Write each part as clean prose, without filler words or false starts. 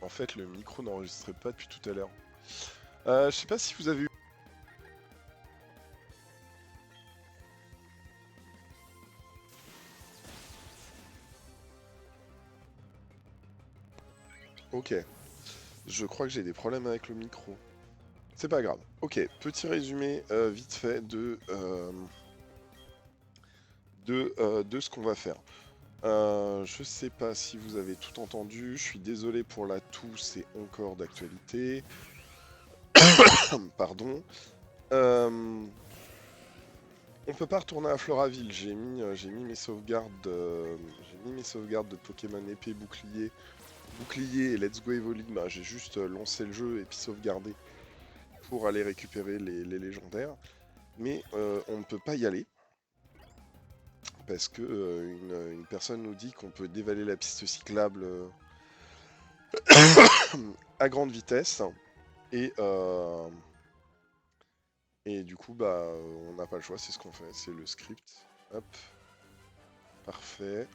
En fait, le micro n'enregistrait pas depuis tout à l'heure. Je sais pas si vous avez eu... Ok, je crois que j'ai des problèmes avec le micro. C'est pas grave. Ok, petit résumé vite fait de ce qu'on va faire. Je sais pas si vous avez tout entendu, je suis désolé pour la toux, c'est encore d'actualité. Pardon. Euh, on peut pas retourner à Floraville, j'ai mis mes sauvegardes, de Pokémon épée, bouclier et Let's Go Evoli. Bah, j'ai juste lancé le jeu et puis sauvegardé pour aller récupérer les légendaires. Mais on ne peut pas y aller parce que une personne nous dit qu'on peut dévaler la piste cyclable à grande vitesse et, euh, et du coup bah on n'a pas le choix, c'est ce qu'on fait, c'est le script. Hop, parfait.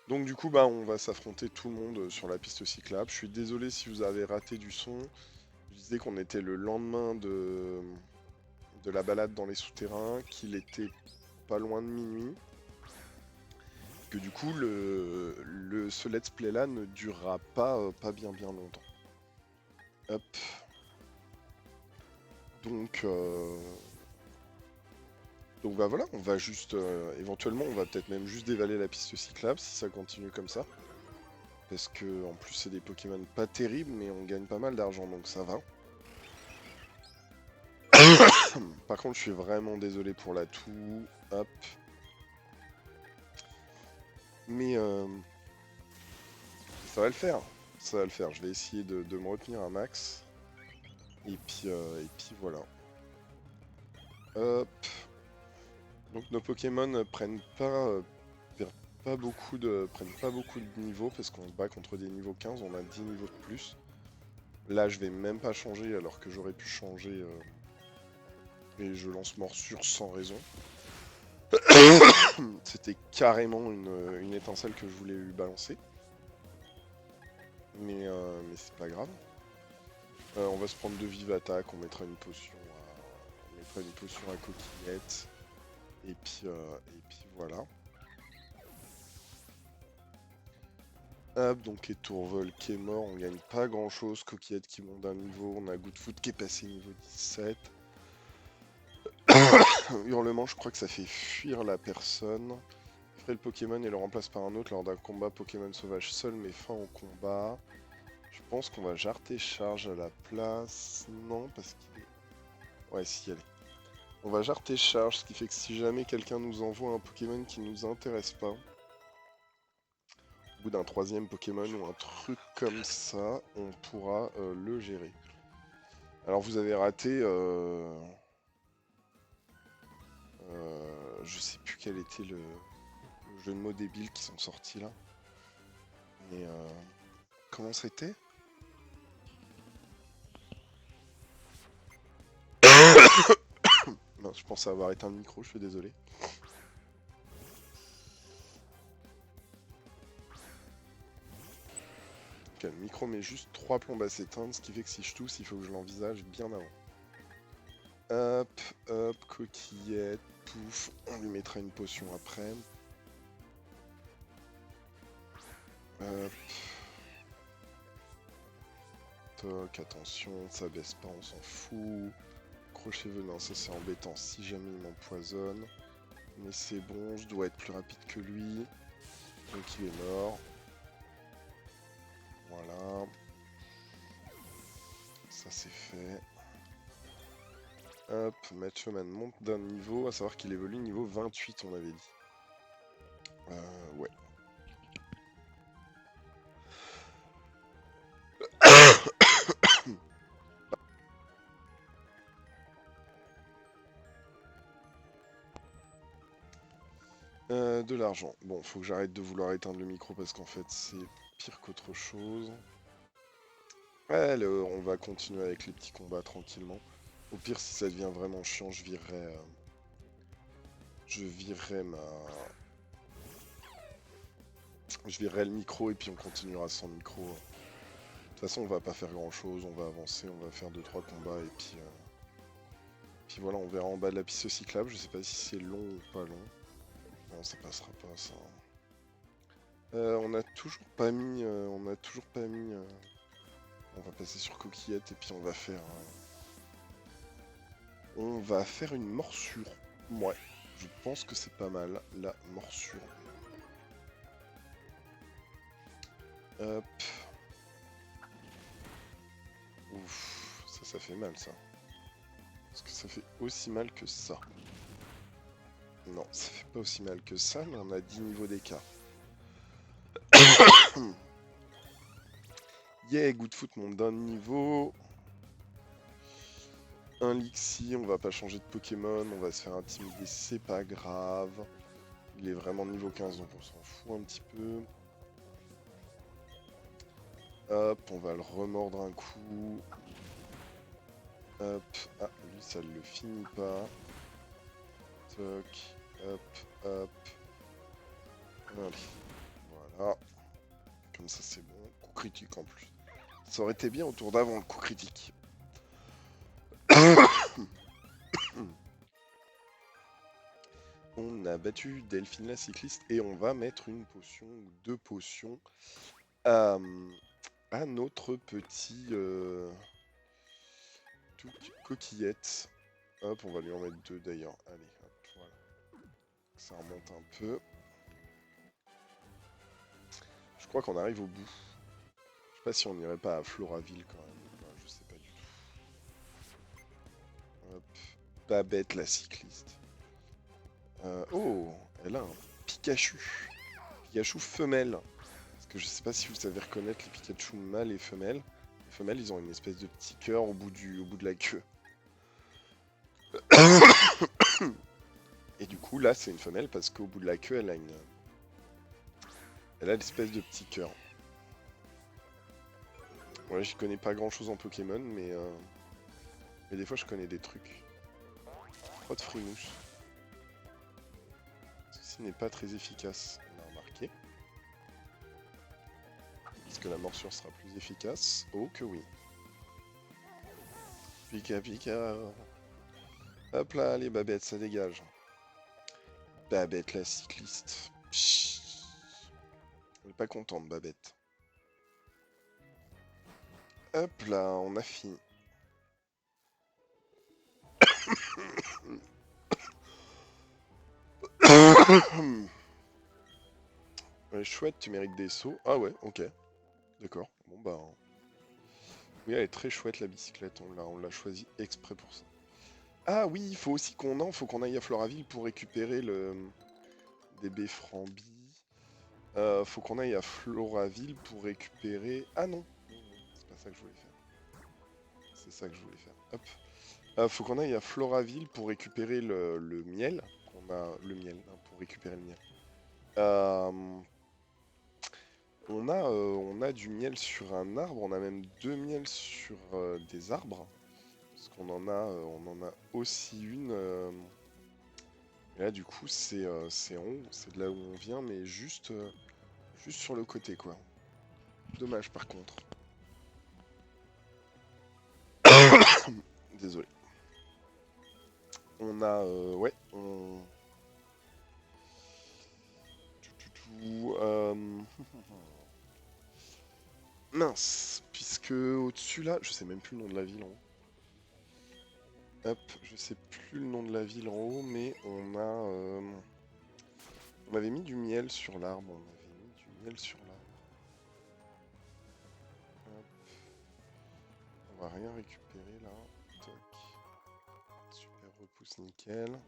Donc du coup bah on va s'affronter tout le monde sur la piste cyclable. Je suis désolé si vous avez raté du son. Je disais qu'on était le lendemain de la balade dans les souterrains, qu'il était pas loin de minuit. Que du coup ce let's play là ne durera pas, pas bien longtemps. Hop. Donc, donc bah voilà, on va juste, éventuellement, on va peut-être même juste dévaler la piste cyclable si ça continue comme ça. Parce que en plus c'est des Pokémon pas terribles, mais on gagne pas mal d'argent, donc ça va. Par contre, je suis vraiment désolé pour la toux. Hop. Mais ça va le faire. Ça va le faire. Je vais essayer de me retenir un max. Et puis voilà. Hop. Donc nos Pokémon prennent pas beaucoup de niveaux parce qu'on se bat contre des niveaux 15, on a 10 niveaux de plus. Là je vais même pas changer alors que j'aurais pu changer et je lance morsure sans raison. C'était carrément une étincelle que je voulais lui balancer. Mais c'est pas grave. On va se prendre 2 vives attaques, on mettra une potion à coquillette. Et puis voilà. Hop, donc Tourvol qui est mort, on gagne pas grand chose. Coquillette qui monte d'un niveau, on a Goodfoot qui est passé niveau 17. Hurlement, je crois que ça fait fuir la personne. Crée le Pokémon et le remplace par un autre lors d'un combat Pokémon sauvage seul mais fin au combat. Je pense qu'on va jarter charge à la place. Non, parce qu'il est... Ouais, si, allez. On va jarter charge, ce qui fait que si jamais quelqu'un nous envoie un Pokémon qui nous intéresse pas, au bout d'un 3ème Pokémon ou un truc comme ça, on pourra le gérer. Alors vous avez raté, je sais plus quel était le jeu de mots débile qui sont sortis là. Mais comment c'était? Non, je pensais avoir éteint le micro, je suis désolé. Ok, le micro met juste 3 plombes à s'éteindre, ce qui fait que si je tousse, il faut que je l'envisage bien avant. Hop, hop, coquillette, pouf, on lui mettra une potion après. Hop. Toc, attention, ça baisse pas, on s'en fout. Crochet venin, ça c'est embêtant si jamais il m'empoisonne. Mais c'est bon, je dois être plus rapide que lui. Donc il est mort. Voilà. Ça c'est fait. Hop, Machoman monte d'un niveau, à savoir qu'il évolue niveau 28 on avait dit. Ouais. De l'argent. Bon, faut que j'arrête de vouloir éteindre le micro parce qu'en fait c'est pire qu'autre chose. Allez, on va continuer avec les petits combats tranquillement. Au pire, si ça devient vraiment chiant, je virerai le micro et puis on continuera sans micro toute façon, on va pas faire grand chose, on va avancer, on va faire 2-3 combats et puis voilà, on verra en bas de la piste cyclable. Je sais pas si c'est long ou pas long. Non, ça passera pas ça. On a toujours pas mis. On va passer sur coquillette et puis on va faire une morsure. Ouais, je pense que c'est pas mal la morsure. Hop. Ouf, ça fait mal ça. Est-ce que ça fait aussi mal que ça? Non, ça fait pas aussi mal que ça, mais on a 10 niveaux d'écart. Yeah, Goodfoot monte d'un niveau. Un Lixi, on va pas changer de Pokémon, on va se faire intimider, c'est pas grave. Il est vraiment niveau 15, donc on s'en fout un petit peu. Hop, on va le remordre un coup. Hop, ah, lui ça le finit pas. Toc, hop, hop. Allez, voilà. Comme ça c'est bon. Coup critique en plus. Ça aurait été bien au tour d'avant le coup critique. On a battu Delphine la cycliste et on va mettre une potion ou 2 potions à notre petit coquillette. Hop, on va lui en mettre 2 d'ailleurs. Allez, hop, voilà. Ça remonte un peu. Je crois qu'on arrive au bout. Je sais pas si on n'irait pas à Floraville quand même. Bah, je sais pas du tout. Hop. Babette la cycliste. Oh, elle a un Pikachu. Pikachu femelle. Parce que je sais pas si vous savez reconnaître les Pikachu mâles et femelles. Les femelles, ils ont une espèce de petit cœur au bout de la queue. Et du coup, là, c'est une femelle parce qu'au bout de la queue, elle a l'espèce de petit cœur. Ouais, j'y connais pas grand chose en Pokémon, mais des fois je connais des trucs. Pas de frimousse. Ceci n'est pas très efficace, on a remarqué. Est-ce que la morsure sera plus efficace? Oh que oui. Pika pika. Hop là, les babettes, ça dégage. Babette la cycliste. Psst. Elle est pas contente, Babette. Hop là, on a fini. Ouais, chouette, tu mérites des sauts. Ah ouais, ok. D'accord. Bon bah... Oui, elle est très chouette la bicyclette, on l'a choisie exprès pour ça. Ah oui, il faut aussi faut qu'on aille à Floraville pour récupérer le DB Frambi. Faut qu'on aille à Floraville pour récupérer... Ah non, c'est pas ça que je voulais faire. C'est ça que je voulais faire. Hop. Faut qu'on aille à Floraville pour récupérer le miel. Le miel, hein, pour récupérer le miel. On a du miel sur un arbre, on a même 2 miels sur des arbres. Parce qu'on on en a aussi une. Et là, du coup, c'est de là où on vient, mais juste sur le côté, quoi. Dommage, par contre. Désolé. On a, ouais, mince, puisque au-dessus là, je sais même plus le nom de la ville en haut. Hop, je sais plus le nom de la ville en haut, mais on avait mis du miel sur l'arbre, Hop. On va rien récupérer là. Toc. Super repousse nickel.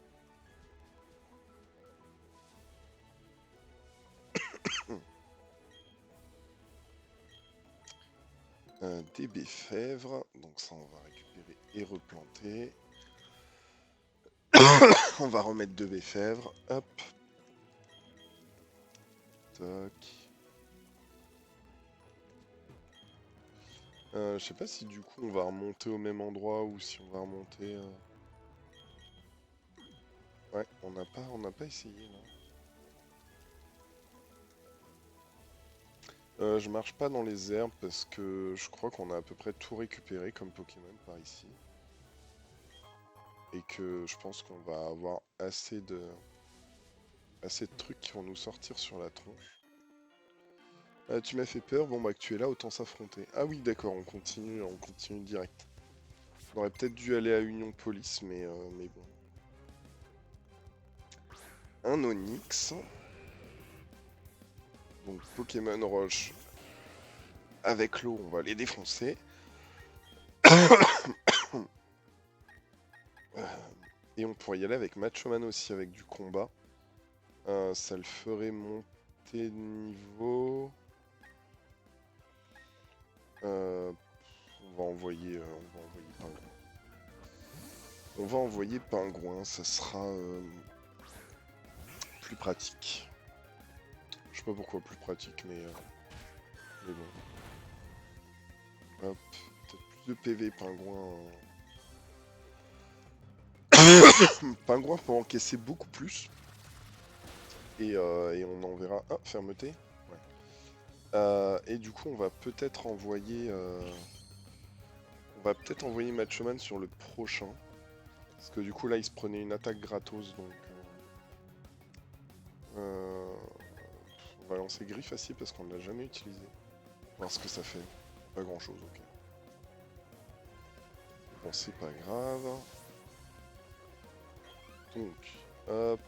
Des béfèvres, donc ça on va récupérer et replanter. On va remettre 2 béfèvres, hop. Toc. Je sais pas si du coup on va remonter au même endroit ou si on va remonter... Ouais, on n'a pas essayé là. Je marche pas dans les herbes parce que je crois qu'on a à peu près tout récupéré comme Pokémon par ici. Et que je pense qu'on va avoir assez de trucs qui vont nous sortir sur la tronche. Tu m'as fait peur, bon bah que tu es là, autant s'affronter. Ah oui d'accord, on continue direct. On aurait peut-être dû aller à Union Police, mais bon. Un Onix. Donc Pokémon Roche. Avec l'eau, on va les défoncer. Et on pourrait y aller avec Machoman aussi, avec du combat. Ça le ferait monter de niveau. On va envoyer Pingouin. On va envoyer Pingouin, ça sera plus pratique. Je sais pas pourquoi plus pratique, mais bon. Hop, peut-être plus de PV, Pingouin. Pingouin pour encaisser beaucoup plus. Et on enverra. Ah, fermeté. Ouais. Et du coup, on va peut-être envoyer. On va peut-être envoyer Machoman sur le prochain. Parce que du coup, là, il se prenait une attaque gratos. Donc. On va lancer Griffe Acier parce qu'on ne l'a jamais utilisé. Voir ce que ça fait. Pas grand chose, ok. Bon, c'est pas grave. Donc, hop.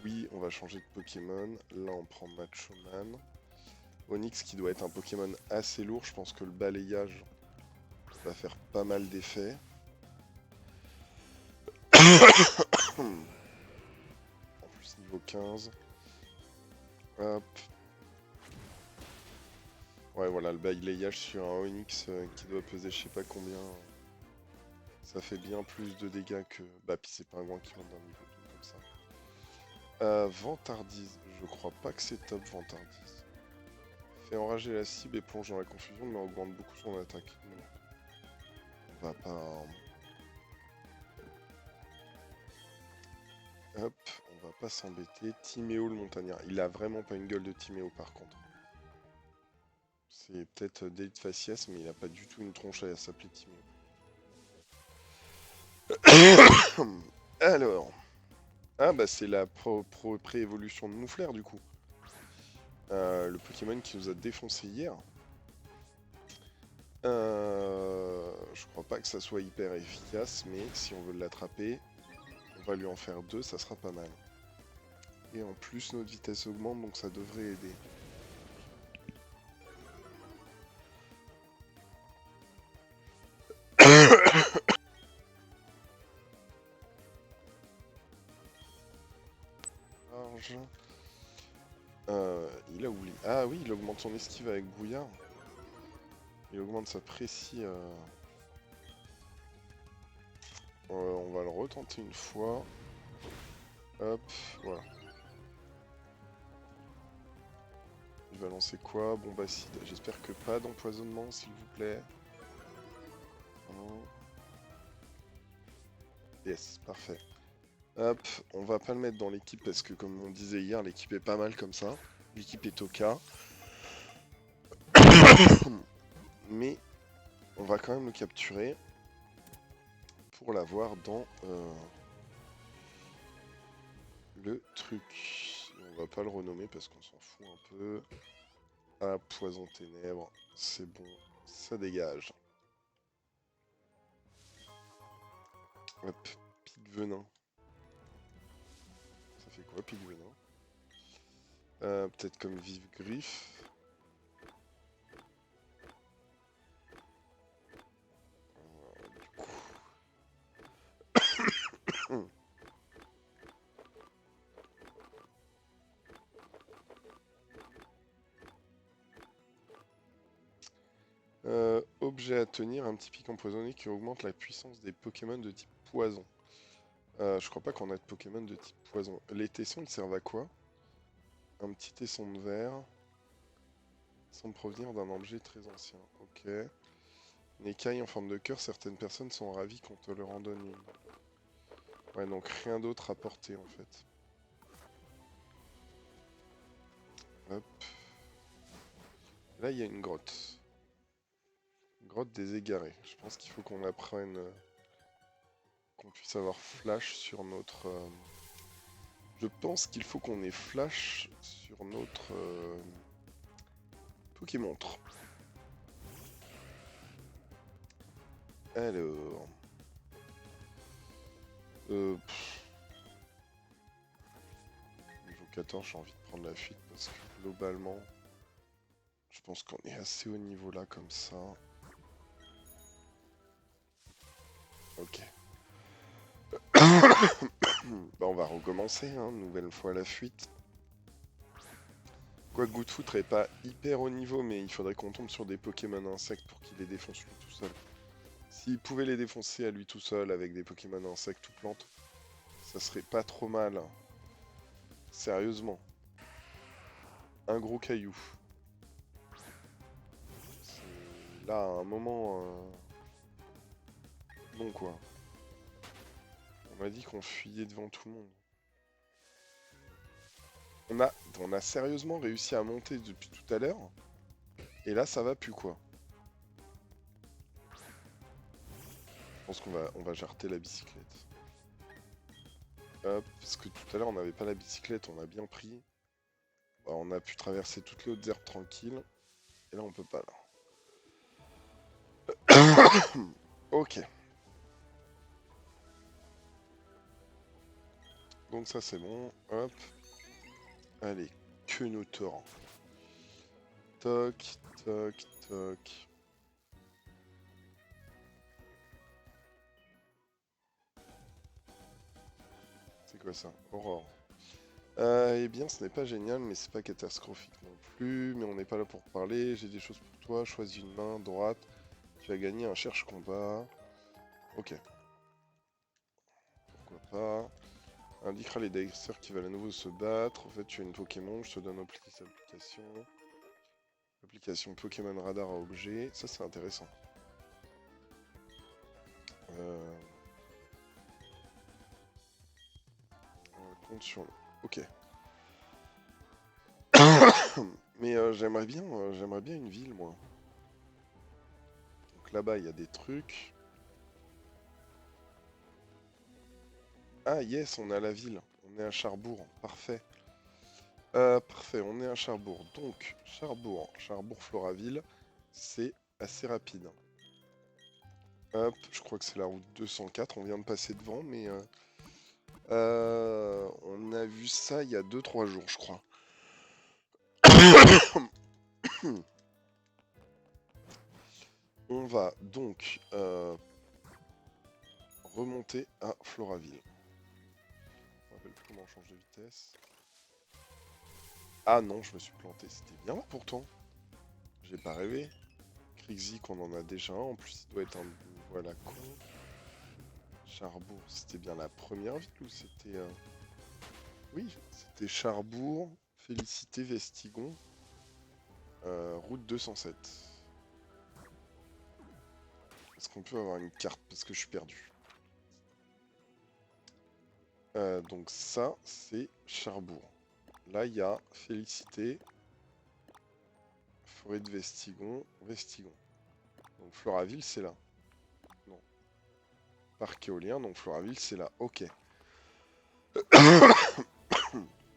Oui, on va changer de Pokémon. Là, on prend Machoman. Onix qui doit être un Pokémon assez lourd. Je pense que le balayage va faire pas mal d'effets. En plus, niveau 15. Hop. Ouais, voilà, le balayage sur un Onix qui doit peser je sais pas combien. Ça fait bien plus de dégâts que... Bah, puis c'est Pingouin qui monte d'un niveau 2 comme ça. Vantardise. Je crois pas que c'est top, Vantardise. Fait enrager la cible et plonge dans la confusion, mais augmente beaucoup son attaque. On va pas... Hop, on va pas s'embêter. Timéo le montagnard. Il a vraiment pas une gueule de Timéo par contre. C'est peut-être Date Faciès, mais il a pas du tout une tronche à s'appeler Timéo. Alors. Ah bah c'est la pré-évolution de Moufleur du coup. Le Pokémon qui nous a défoncé hier. Je crois pas que ça soit hyper efficace, mais si on veut l'attraper, on va lui en faire 2, ça sera pas mal. Et en plus notre vitesse augmente, donc ça devrait aider. Il a oublié. Ah oui, il augmente son esquive avec Brouillard. Il augmente sa précis. On va le retenter une fois. Hop, voilà. Il va lancer quoi? Bombacide. J'espère que pas d'empoisonnement, s'il vous plaît. Yes, parfait. Hop, on va pas le mettre dans l'équipe parce que comme on disait hier, l'équipe est pas mal comme ça. L'équipe est au cas. Mais on va quand même le capturer pour l'avoir dans le truc. On va pas le renommer parce qu'on s'en fout un peu. Ah, poison ténèbres, c'est bon, ça dégage. Hop, pic venin. Ça fait quoi, pic venin? Peut-être comme vive griffe. Objet à tenir, un petit pic empoisonné qui augmente la puissance des Pokémon de type poison. Je crois pas qu'on a de Pokémon de type poison. Les tessons, ils servent à quoi? Un petit tesson de verre. Semble provenir d'un objet très ancien. Ok. Une écaille en forme de cœur, certaines personnes sont ravies qu'on te leur en donne une. Ouais, donc rien d'autre à porter en fait. Hop. Là, il y a une grotte. Grotte des égarés. Je pense qu'il faut qu'on apprenne... qu'on puisse avoir flash sur notre... Je pense qu'il faut qu'on ait flash sur notre... Pokémontre. Alors... Niveau 14, j'ai envie de prendre la fuite parce que globalement, je pense qu'on est assez haut niveau là comme ça. Ok. Bah on va recommencer, hein, nouvelle fois la fuite. Quoique Goodfoot n'est pas hyper haut niveau, mais il faudrait qu'on tombe sur des Pokémon insectes pour qu'il les défonce lui tout seul. S'il pouvait les défoncer à lui tout seul avec des Pokémon insectes ou plantes, ça serait pas trop mal. Sérieusement. Un gros caillou. Là, à un moment... Non, quoi. On m'a dit qu'on fuyait devant tout le monde. On a sérieusement réussi à monter depuis tout à l'heure. Et là, ça va plus, quoi. Je pense on va jarter la bicyclette. Hop, parce que tout à l'heure, on n'avait pas la bicyclette, on a bien pris. Bah, on a pu traverser toutes les hautes herbes tranquilles. Et là, on peut pas, là. Ok. Donc ça, c'est bon. Hop. Allez, que nous torrents. Toc, toc, toc. C'est quoi ça? Aurore. Eh bien, ce n'est pas génial, mais c'est pas catastrophique non plus. Mais on n'est pas là pour parler. J'ai des choses pour toi. Choisis une main, droite. Tu as gagné un cherche-combat. Ok. Pourquoi pas. Indiquera les adversaires qui veulent à nouveau se battre. En fait, tu as une Pokémon. Je te donne application. Application Pokémon Radar à objet. Ça, c'est intéressant. Compte sur le... Ok. Mais j'aimerais bien une ville, moi. Donc là-bas, il y a des trucs. Ah, yes, on est à la ville. On est à Charbourg. Parfait. Parfait, on est à Charbourg. Donc, Charbourg-Floraville, c'est assez rapide. Hop, je crois que c'est la route 204. On vient de passer devant, mais... on a vu ça il y a 2-3 jours, je crois. On va donc remonter à Floraville. Je me rappelle plus comment on change de vitesse. Ah non, je me suis planté. C'était bien là pourtant. J'ai pas rêvé. Krixik, on en a déjà un. En plus, il doit être un niveau à la con. Charbourg, c'était bien la première ville ou c'était... Oui, c'était Charbourg, Félicité, Vestigon, route 207. Est-ce qu'on peut avoir une carte parce que je suis perdu? Donc ça, c'est Charbourg. Là, il y a Félicité, forêt de Vestigon, Vestigon. Donc Floraville, c'est là. Non. Parc éolien, donc Floraville, c'est là. Ok.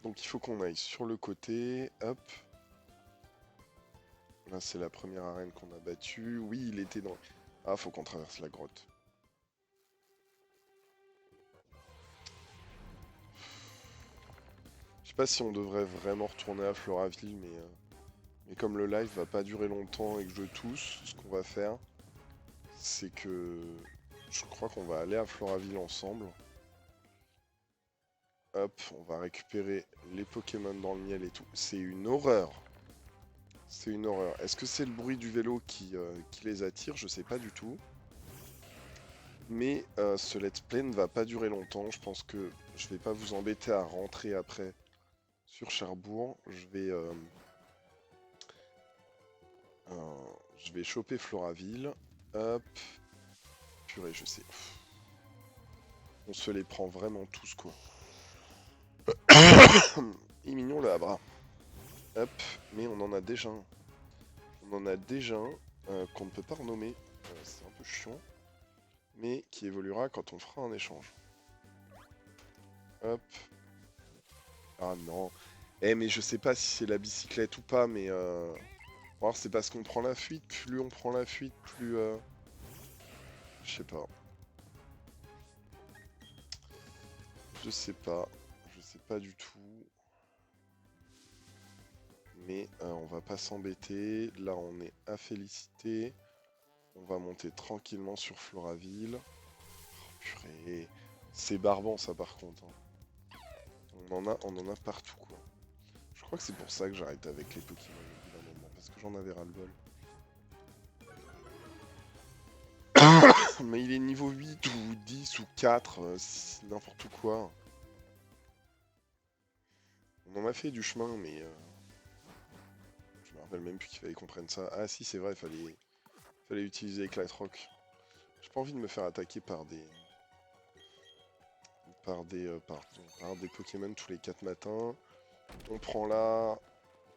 Donc il faut qu'on aille sur le côté. Hop. Là, c'est la première arène qu'on a battue. Oui, il était dans... Ah, faut qu'on traverse la grotte. Je sais pas si on devrait vraiment retourner à Floraville, mais comme le live va pas durer longtemps et que je tousse, ce qu'on va faire, c'est que je crois qu'on va aller à Floraville ensemble. Hop, on va récupérer les Pokémon dans le miel et tout. C'est une horreur. C'est une horreur. Est-ce que c'est le bruit du vélo qui les attire? Je sais pas du tout. Mais ce let's play ne va pas durer longtemps. Je pense que je vais pas vous embêter à rentrer après sur Cherbourg. Je vais choper Floraville. Hop. Purée, je sais. On se les prend vraiment tous, quoi. Il est mignon le Abra. Hop, mais on en a déjà un. On en a déjà un qu'on ne peut pas renommer, c'est un peu chiant, mais qui évoluera quand on fera un échange. Hop. Ah non. Eh mais je sais pas si c'est la bicyclette ou pas, mais alors c'est parce qu'on prend la fuite, plus on prend la fuite, plus je sais pas. Je sais pas. Je sais pas du tout. Mais on va pas s'embêter. Là on est à Félicité. On va monter tranquillement sur Floraville. Oh, purée. C'est barbant ça par contre, hein. On en a partout quoi. Je crois que c'est pour ça que j'arrête avec les Pokémon au bout d'un moment, parce que j'en avais ras-le-bol. Mais il est niveau 8 ou 10 ou 4, c'est n'importe quoi. On en a fait du chemin, mais je me rappelle même plus qu'il fallait qu'on prenne ça. Ah si, c'est vrai, fallait utiliser Éclat Rock. J'ai pas envie de me faire attaquer par des Pokémon tous les 4 matins. On prend là,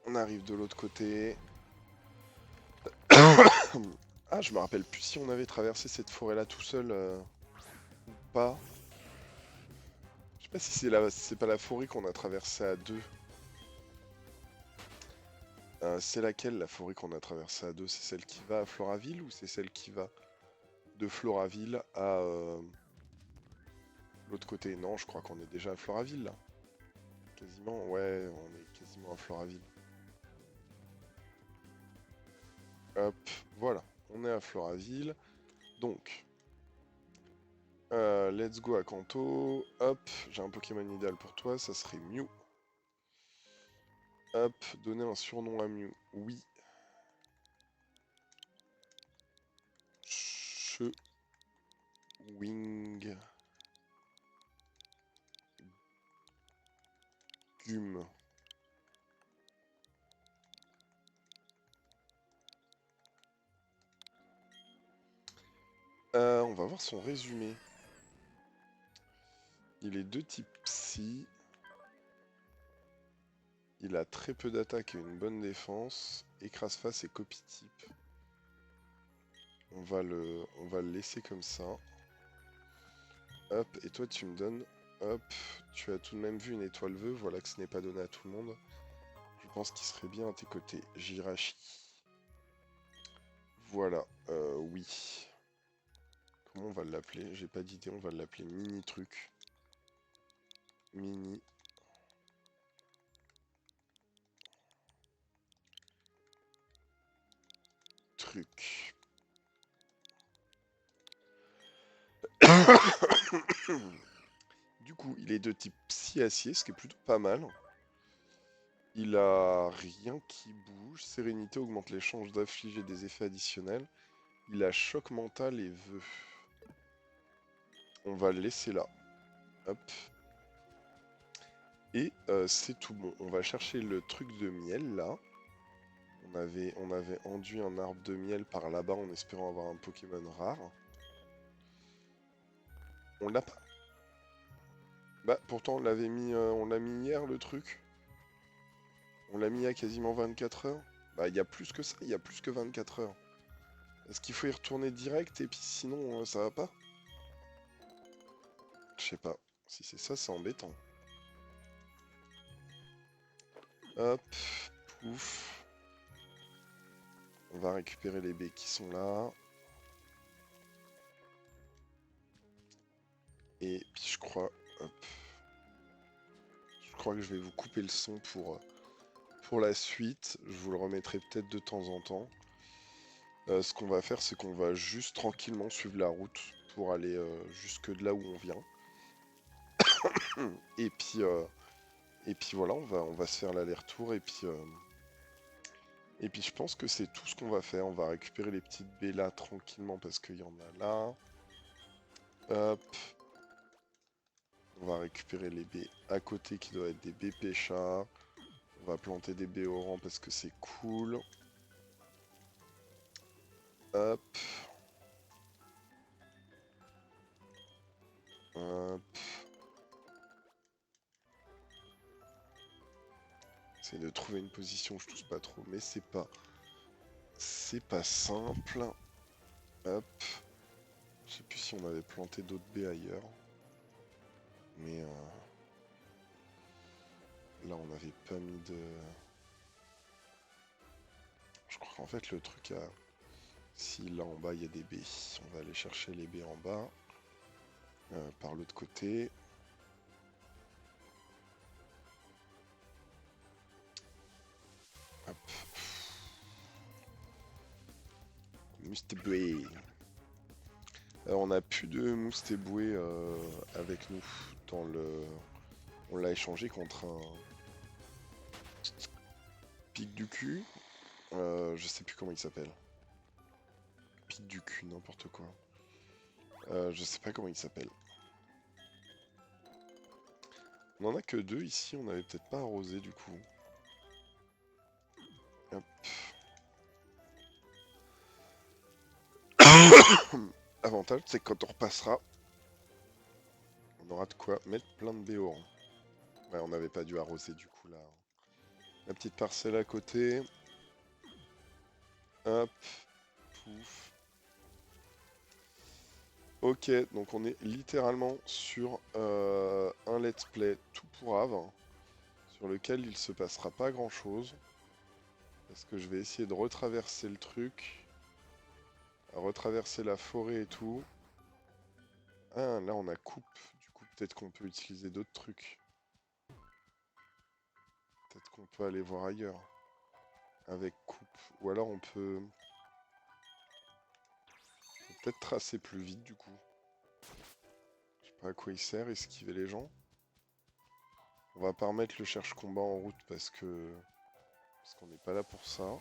on arrive de l'autre côté. Ah, je me rappelle plus si on avait traversé cette forêt-là tout seul ou pas. Je sais pas si c'est pas la forêt qu'on a traversée à deux. C'est laquelle la forêt qu'on a traversée à deux? C'est celle qui va à Floraville ou c'est celle qui va de Floraville à l'autre côté? Non, je crois qu'on est déjà à Floraville là. Quasiment, ouais, on est quasiment à Floraville. Hop, voilà, on est à Floraville. Donc, let's go à Kanto. Hop, j'ai un Pokémon idéal pour toi, ça serait Mew. Hop, donner un surnom à Mew. Oui. Wing Gum. On va voir son résumé. Il est de type Psy. Il a très peu d'attaque et une bonne défense. Écrase-face et copie type. On va le laisser comme ça. Hop, et toi tu me donnes. Hop, tu as tout de même vu une étoile vœu. Voilà que ce n'est pas donné à tout le monde. Je pense qu'il serait bien à tes côtés. Jirachi. Voilà, oui. Comment on va l'appeler? J'ai pas d'idée, on va l'appeler Mini Truc. Mini Truc. Du coup, il est de type Psy-Acier, ce qui est plutôt pas mal. Il a rien qui bouge. Sérénité augmente les chances d'affliger des effets additionnels. Il a choc mental et vœu. On va le laisser là. Hop. Et c'est tout bon. On va chercher le truc de miel là. On avait enduit un arbre de miel par là-bas en espérant avoir un Pokémon rare. On l'a pas. Bah pourtant on l'a mis hier le truc. On l'a mis il y a quasiment 24 heures. Bah il y a plus que ça, il y a plus que 24 heures. Est-ce qu'il faut y retourner direct et puis sinon ça va pas? Je sais pas. Si c'est ça, c'est embêtant. Hop, pouf. On va récupérer les baies qui sont là. Et puis je crois, hop. Je crois que je vais vous couper le son pour la suite. Je vous le remettrai peut-être de temps en temps. Ce qu'on va faire, c'est qu'on va juste tranquillement suivre la route pour aller jusque de là où on vient. Et puis voilà, on va se faire l'aller-retour et puis je pense que c'est tout ce qu'on va faire. On va récupérer les petites baies là tranquillement parce qu'il y en a là. Hop. On va récupérer les baies à côté qui doivent être des baies pêcha. On va planter des baies au rang parce que c'est cool. Hop. Hop. J'essaie de trouver une position où je touche pas trop, mais c'est pas c'est pas simple. Hop. Je sais plus si on avait planté d'autres baies ailleurs. Mais là on n'avait pas mis de... Je crois qu'en fait le truc a... Si là en bas il y a des baies, on va aller chercher les baies en bas. Par l'autre côté. Hop. Moustéboué. Alors on n'a plus de moustéboué avec nous dans le... On l'a échangé contre un pic du cul. Je sais plus comment il s'appelle. Pic du cul, n'importe quoi. Je sais pas comment il s'appelle. On en a que 2 ici, on avait peut-être pas arrosé du coup. Hop. Avantage, c'est que quand on repassera, on aura de quoi mettre plein de béorans. Ouais, on n'avait pas dû arroser du coup là. La petite parcelle à côté. Hop. Pouf. Ok, donc on est littéralement sur un let's play tout pourrave, sur lequel il se passera pas grand chose. Parce que je vais essayer de retraverser le truc. Retraverser la forêt et tout. Ah, là on a coupe. Du coup, peut-être qu'on peut utiliser d'autres trucs. Peut-être qu'on peut aller voir ailleurs. Avec coupe. Ou alors on peut peut-être tracer plus vite du coup. Je sais pas à quoi il sert, esquiver les gens. On va pas remettre le cherche-combat en route parce qu'on n'est pas là pour ça.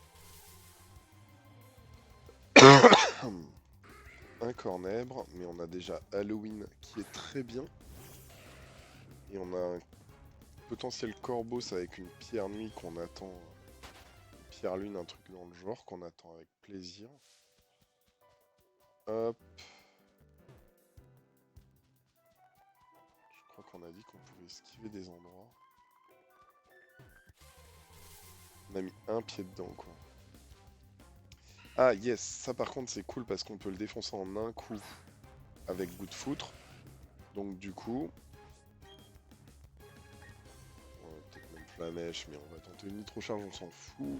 Un cornèbre, mais on a déjà Halloween qui est très bien. Et on a un potentiel corbeau avec une pierre nuit qu'on attend. Une pierre lune, un truc dans le genre qu'on attend avec plaisir. Hop. Je crois qu'on a dit qu'on pouvait esquiver des endroits. On a mis un pied dedans quoi. Ah yes, ça par contre c'est cool parce qu'on peut le défoncer en un coup avec bout de foutre. Donc du coup... On va peut-être même flamèche, mais on va tenter une nitro-charge, on s'en fout.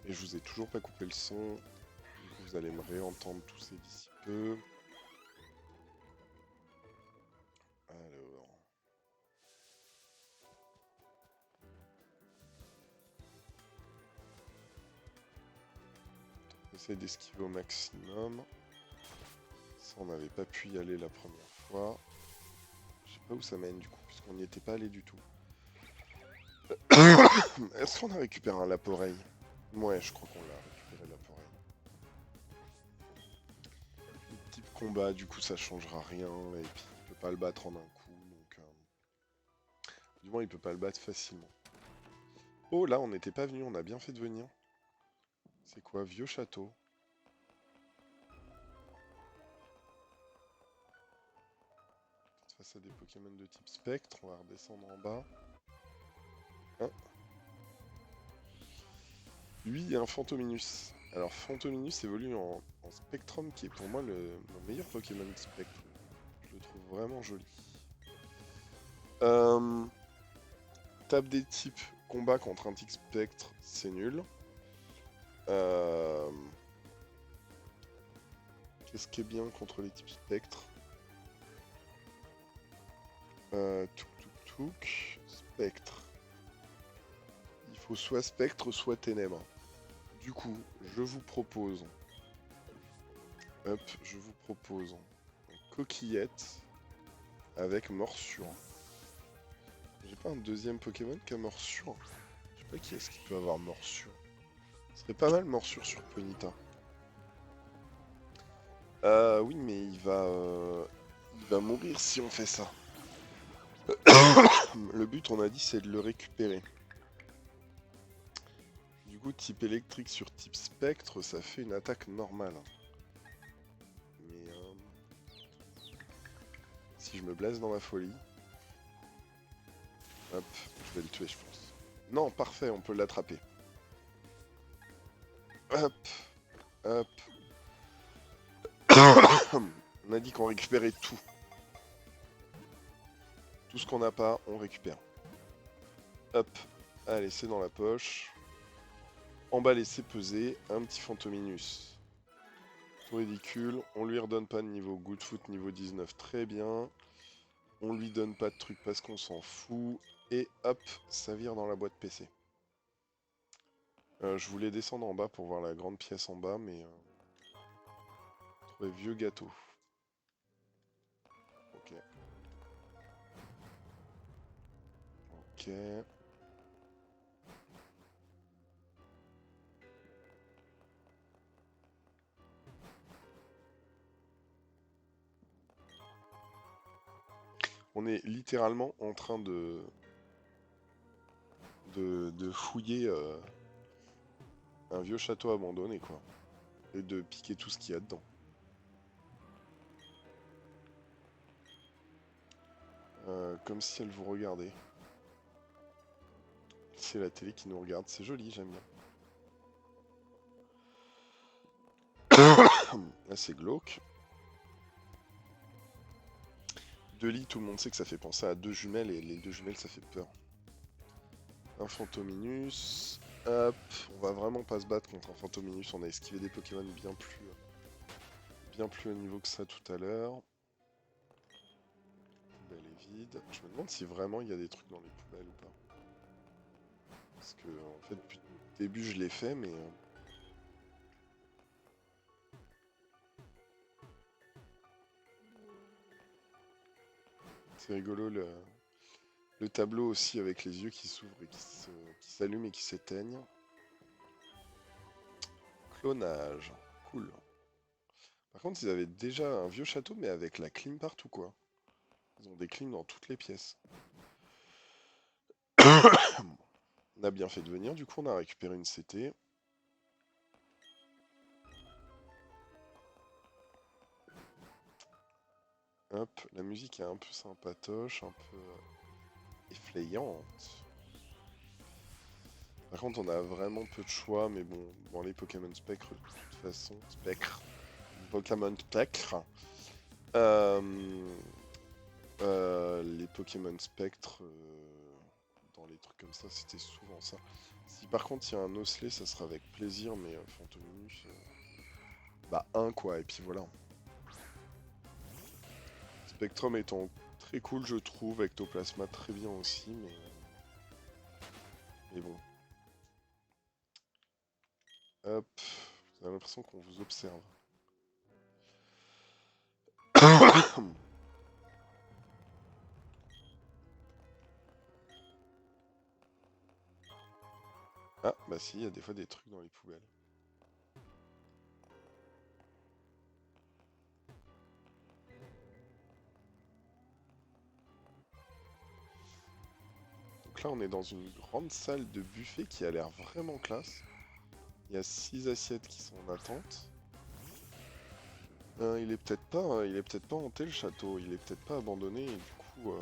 Et je vous ai toujours pas coupé le son. Du coup vous allez me réentendre tous d'ici peu. Alors... Essaye d'esquiver au maximum. Ça, on n'avait pas pu y aller la première fois. Je sais pas où ça mène du coup, puisqu'on n'y était pas allé du tout. Est-ce qu'on a récupéré un laporeille? Ouais, je crois qu'on l'a récupéré laporeille. Le type combat, du coup, ça changera rien. Et puis, il peut pas le battre en un coup. Donc, du moins, il peut pas le battre facilement. Oh, là, on n'était pas venu. On a bien fait de venir. C'est quoi? Vieux château. Face à des Pokémon de type spectre. On va redescendre en bas. Hein? Lui, il y a un Fantominus. Alors, Fantominus évolue en Spectrum, qui est pour moi mon meilleur Pokémon de spectre. Je le trouve vraiment joli. Tape des types combat contre un type spectre, c'est nul. Qu'est-ce qui est bien contre les types spectres? Touk. Spectre. Il faut soit spectre, soit ténèbres. Du coup, je vous propose... Hop, je vous propose... Une coquillette avec morsure. J'ai pas un deuxième Pokémon qui a morsure. Je sais pas qui est-ce qui peut avoir morsure. Ce serait pas mal morsure sur Ponyta. Oui, mais il va mourir si on fait ça. Le but, on a dit, c'est de le récupérer. Du coup, type électrique sur type spectre, ça fait une attaque normale. Mais si je me blesse dans ma folie... Hop, je vais le tuer, je pense. Non, parfait, on peut l'attraper. Hop, hop. On a dit qu'on récupérait tout. Tout ce qu'on n'a pas, on récupère. Hop. Allez, c'est dans la poche. Emballer, c'est peser. Un petit Fantominus. Tout ridicule. On lui redonne pas de niveau Good Foot, niveau 19. Très bien. On lui donne pas de trucs parce qu'on s'en fout. Et hop, ça vire dans la boîte PC. Je voulais descendre en bas pour voir la grande pièce en bas, mais... trouvé vieux gâteau. Ok. Ok. On est littéralement en train de fouiller un vieux château abandonné, quoi. Et de piquer tout ce qu'il y a dedans. Comme si elle vous regardait. C'est la télé qui nous regarde, c'est joli, j'aime bien. Là, c'est glauque. Deux lits, tout le monde sait que ça fait penser à deux jumelles, et les deux jumelles, ça fait peur. Un Fantominus. Hop, on va vraiment pas se battre contre un Fantominus, on a esquivé des Pokémon bien plus haut niveau que ça tout à l'heure. Poubelle est vide. Je me demande si vraiment il y a des trucs dans les poubelles ou pas. Parce que, en fait, depuis le début, je l'ai fait, mais... c'est rigolo le tableau aussi avec les yeux qui s'ouvrent et qui s'allument et qui s'éteignent. Clonage. Cool. Par contre, ils avaient déjà un vieux château, mais avec la clim partout, quoi. Ils ont des clims dans toutes les pièces. On a bien fait de venir, du coup, on a récupéré une CT. Hop, la musique est un peu sympatoche, un peu effrayante. Par contre, on a vraiment peu de choix, mais bon, dans les Pokémon Spectre, de toute façon, Pokémon Spectre, euh, les Pokémon Spectre, dans les trucs comme ça, c'était souvent ça. Si par contre il y a un osselet, ça sera avec plaisir, mais Fantominus, bah un quoi, et puis voilà. Spectrum étant très cool, je trouve, Ectoplasma très bien aussi, mais bon. Hop, j'ai l'impression qu'on vous observe. Ah, bah si, il y a des fois des trucs dans les poubelles. Donc là, on est dans une grande salle de buffet qui a l'air vraiment classe. Il y a 6 assiettes qui sont en attente. Il est peut-être pas hanté le château, il est peut-être pas abandonné et du coup,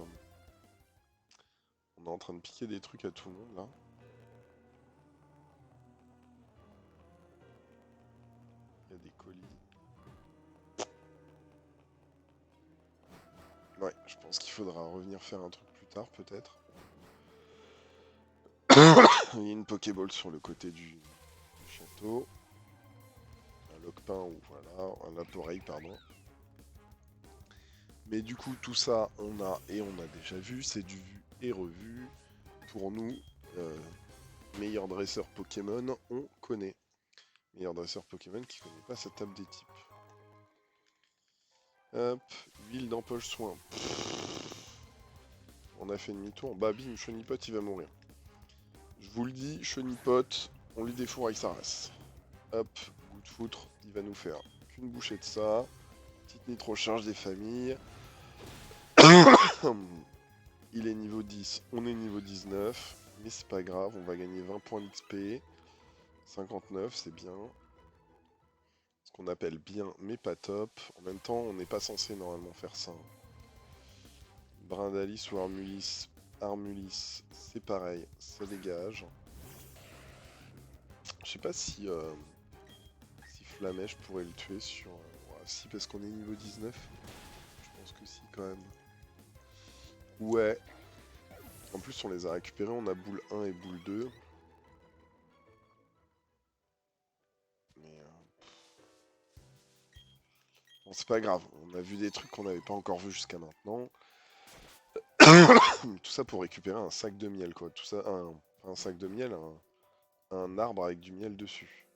on est en train de piquer des trucs à tout le monde là. Il y a des colis. Ouais, je pense qu'il faudra revenir faire un truc plus tard peut-être. Il y a une Pokéball sur le côté du château. Un Lockpin ou voilà, un Laporeille pardon. Mais du coup tout ça on a déjà vu, c'est du vu et revu. Pour nous, meilleur dresseur Pokémon, on connaît. Meilleur dresseur Pokémon qui connaît pas sa table des types. Hop, huile d'empoche soin. On a fait demi-tour. Bah bim, Chenipote il va mourir. Je vous le dis, Chenipote, on lui défoure avec sa race. Hop, goût de foutre, il va nous faire qu'une bouchée de ça. Petite nitro-charge des familles. Il est niveau 10, on est niveau 19. Mais c'est pas grave, on va gagner 20 points d'XP. 59, c'est bien. Ce qu'on appelle bien, mais pas top. En même temps, on n'est pas censé normalement faire ça. Brindalis ou Armulis, c'est pareil, ça dégage. Je sais pas si Flamèche pourrait le tuer sur... ouais, si, parce qu'on est niveau 19. Je pense que si, quand même. Ouais. En plus, on les a récupérés. On a boule 1 et boule 2. Mais... bon, c'est pas grave. On a vu des trucs qu'on n'avait pas encore vu jusqu'à maintenant. Tout ça pour récupérer un sac de miel, quoi. Tout ça, un sac de miel, un arbre avec du miel dessus.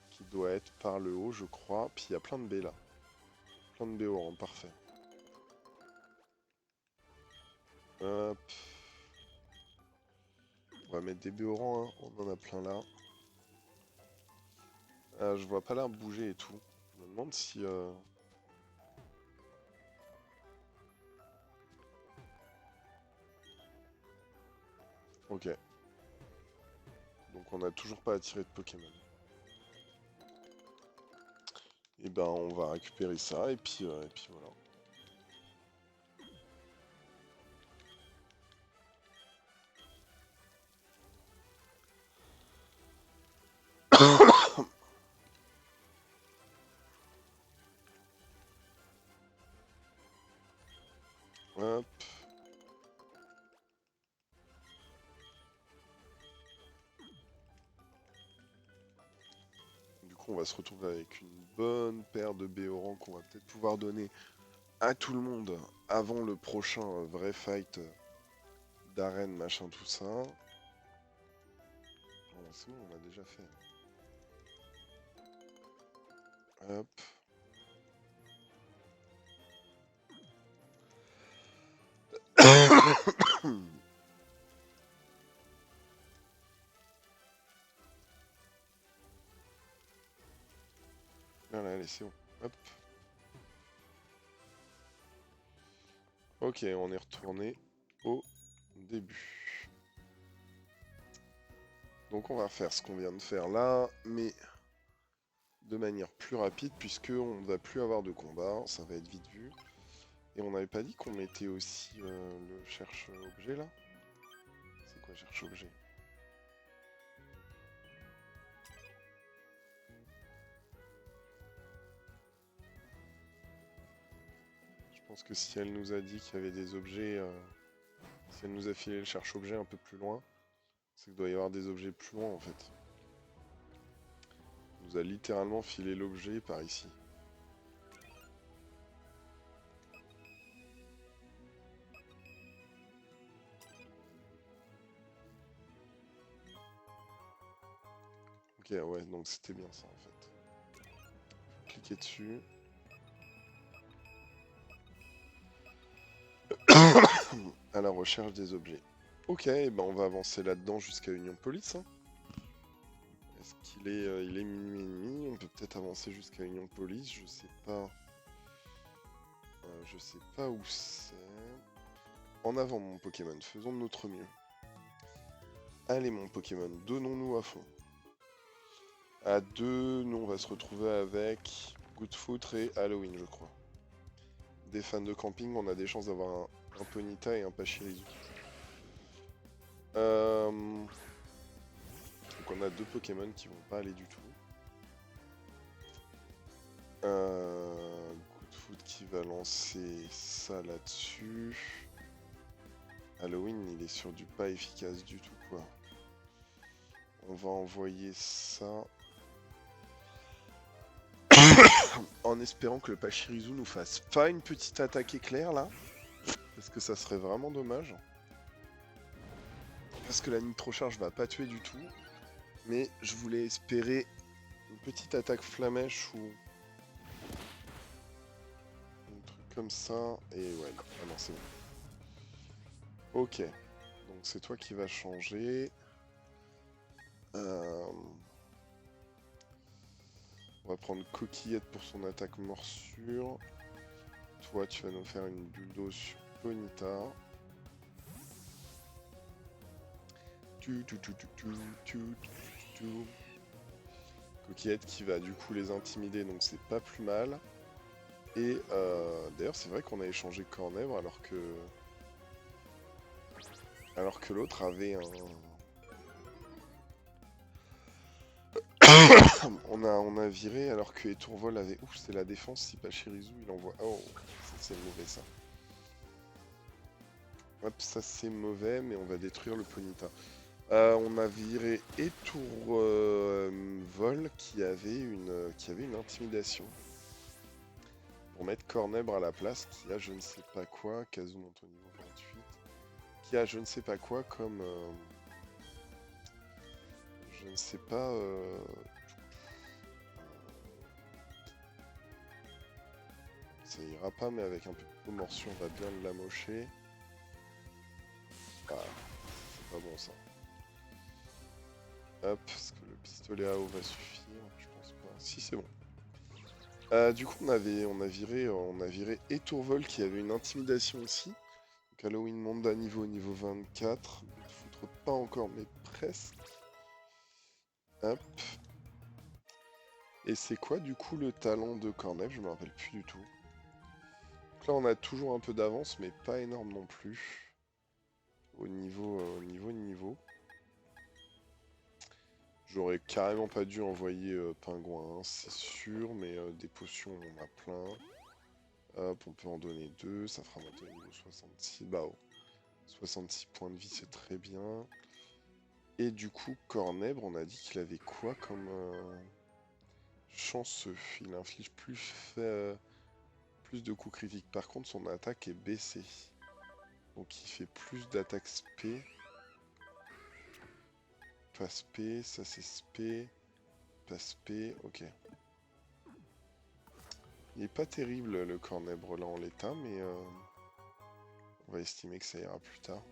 Qui doit être par le haut, je crois. Puis il y a plein de baies là. Plein de baies au rang, parfait. Hop. On va mettre des baies au rang, hein. On en a plein là. Ah, je vois pas l'arbre bouger et tout. Je me demande si... Ok. Donc on n'a toujours pas attiré de Pokémon. Et ben on va récupérer ça et puis voilà. Hop. Du coup on va se retrouver avec une bonne paire de Béorans qu'on va peut-être pouvoir donner à tout le monde avant le prochain vrai fight d'arène, machin, tout ça. Bon, c'est bon, on l'a déjà fait. Hop. Voilà, allez, c'est bon. Hop. Ok, on est retourné au début. Donc on va faire ce qu'on vient de faire là, mais de manière plus rapide, puisque on ne va plus avoir de combat, ça va être vite vu. Et on n'avait pas dit qu'on mettait aussi le cherche-objet là? C'est quoi cherche-objet? Je pense que si elle nous a dit qu'il y avait des objets, si elle nous a filé le cherche-objet un peu plus loin, c'est qu'il doit y avoir des objets plus loin en fait. Elle nous a littéralement filé l'objet par ici. Ok, ouais, donc c'était bien ça en fait. Cliquez dessus. À la recherche des objets. Ok, ben on va avancer là-dedans jusqu'à Union Police. Hein. Est-ce qu'il est, il est minuit et demi? On peut peut-être avancer jusqu'à Union Police, je sais pas. Je sais pas où c'est. En avant mon Pokémon, faisons de notre mieux. Allez mon Pokémon, donnons-nous à fond. À deux, nous on va se retrouver avec Goodfootre et Halloween je crois. Des fans de camping, on a des chances d'avoir un Ponyta et un Pachirisu. Donc on a deux Pokémon qui vont pas aller du tout. Goodfoot qui va lancer ça là-dessus. Halloween, il est sur du pas efficace du tout, quoi. On va envoyer ça. En espérant que le Pachirisu nous fasse pas une petite attaque éclair, là. Parce que ça serait vraiment dommage. Parce que la Nitrocharge va pas tuer du tout. Mais je voulais espérer une petite attaque flamèche ou... un truc comme ça. Et ouais, ah non, c'est bon. Ok, donc c'est toi qui vas changer. On va prendre Coquillette pour son attaque morsure. Toi, tu vas nous faire une bulle d'eau sur Ponyta. Coquillette qui va du coup les intimider, donc c'est pas plus mal. Et d'ailleurs, c'est vrai qu'on a échangé Cornèvre alors que l'autre avait On a viré alors que Etourvol avait... Ouf, c'est la défense, si pas Shirizu, il envoie... Oh, ça c'est mauvais ça. Hop, ça c'est mauvais, mais on va détruire le Ponyta. On a viré Etourvol qui avait une intimidation. Pour mettre Cornèbre à la place, qui a je ne sais pas quoi, Kazu monte au niveau 28, qui a je ne sais pas quoi comme... je ne sais pas... ça ira pas, mais avec un peu de morsure, on va bien l'amocher. Ah, c'est pas bon ça. Hop, est-ce que le pistolet à eau va suffire? Je pense pas. Si, c'est bon. Du coup, on a viré Etourvol qui avait une intimidation aussi. Donc Halloween monte d'un niveau 24. Foutre pas encore, mais presque. Hop. Et c'est quoi du coup le talent de Cornève? Je me rappelle plus du tout. Donc là, on a toujours un peu d'avance, mais pas énorme non plus. Au niveau. J'aurais carrément pas dû envoyer Pingouin, hein, c'est sûr, mais des potions, on en a plein. Hop, on peut en donner 2, ça fera monter au niveau 66. Bah, oh. 66 points de vie, c'est très bien. Et du coup, Cornèbre, on a dit qu'il avait quoi comme chanceux? Il inflige plus de coups critiques. Par contre, son attaque est baissée. Donc il fait plus d'attaque spé. Pas spé, ça c'est spé. Pas spé, ok. Il est pas terrible le Cornèbre là en l'état, mais on va estimer que ça ira plus tard.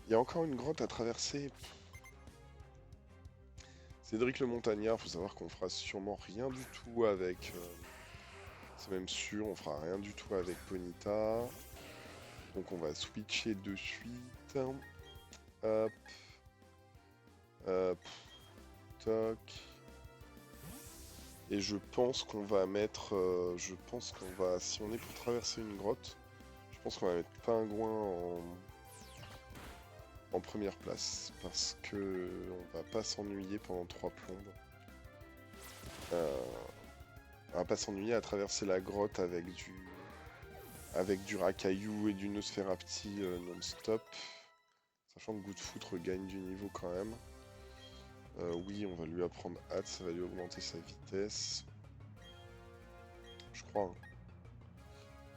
Il y a encore une grotte à traverser. Cédric le Montagnard, faut savoir qu'on fera sûrement rien du tout avec... c'est même sûr, on fera rien du tout avec Ponyta. Donc on va switcher de suite. Hop. Hop. Toc. Et je pense qu'on va mettre... si on est pour traverser une grotte, je pense qu'on va mettre Pingouin en première place. Parce que on va pas s'ennuyer pendant 3 plombes. On va pas s'ennuyer à traverser la grotte avec du Racaillou et du Nosferapti non-stop. Sachant que Goût de Foutre gagne du niveau quand même. Oui, on va lui apprendre hâte, ça va lui augmenter sa vitesse. Je crois. Hein.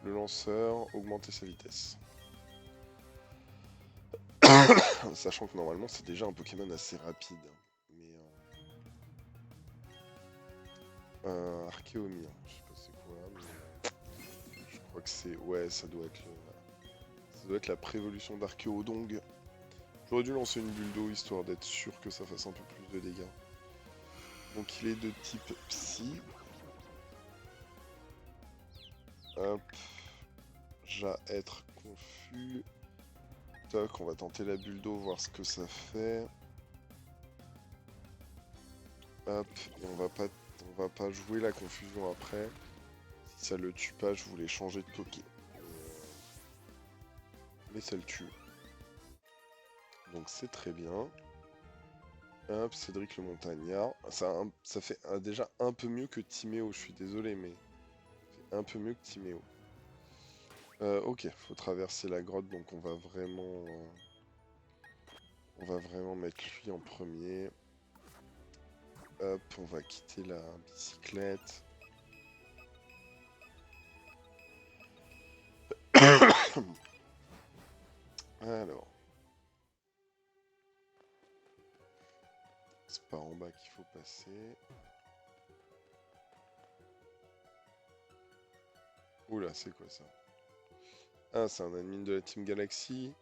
Le lanceur, augmenter sa vitesse. Sachant que normalement c'est déjà un Pokémon assez rapide. Mais Archéomie, hein. Je sais pas c'est quoi, mais je crois que c'est... Ouais, ça doit être la prévolution d'Archéodong. J'aurais dû lancer une bulle d'eau histoire d'être sûr que ça fasse un peu plus de dégâts. Donc il est de type Psy. Hop. Être confus. Toc, on va tenter la bulle d'eau, voir ce que ça fait. Hop, et on va pas jouer la confusion après. Si ça le tue pas, je voulais changer de Poké. Mais ça le tue. Donc c'est très bien. Hop, Cédric le Montagnard. Ça fait déjà un peu mieux que Timéo, je suis désolé, mais c'est un peu mieux que Timéo. Ok, faut traverser la grotte, donc on va vraiment mettre lui en premier. Hop, on va quitter la bicyclette. Alors. C'est par en bas qu'il faut passer. Oula, c'est quoi ça? Ah, c'est un admin de la Team Galaxy.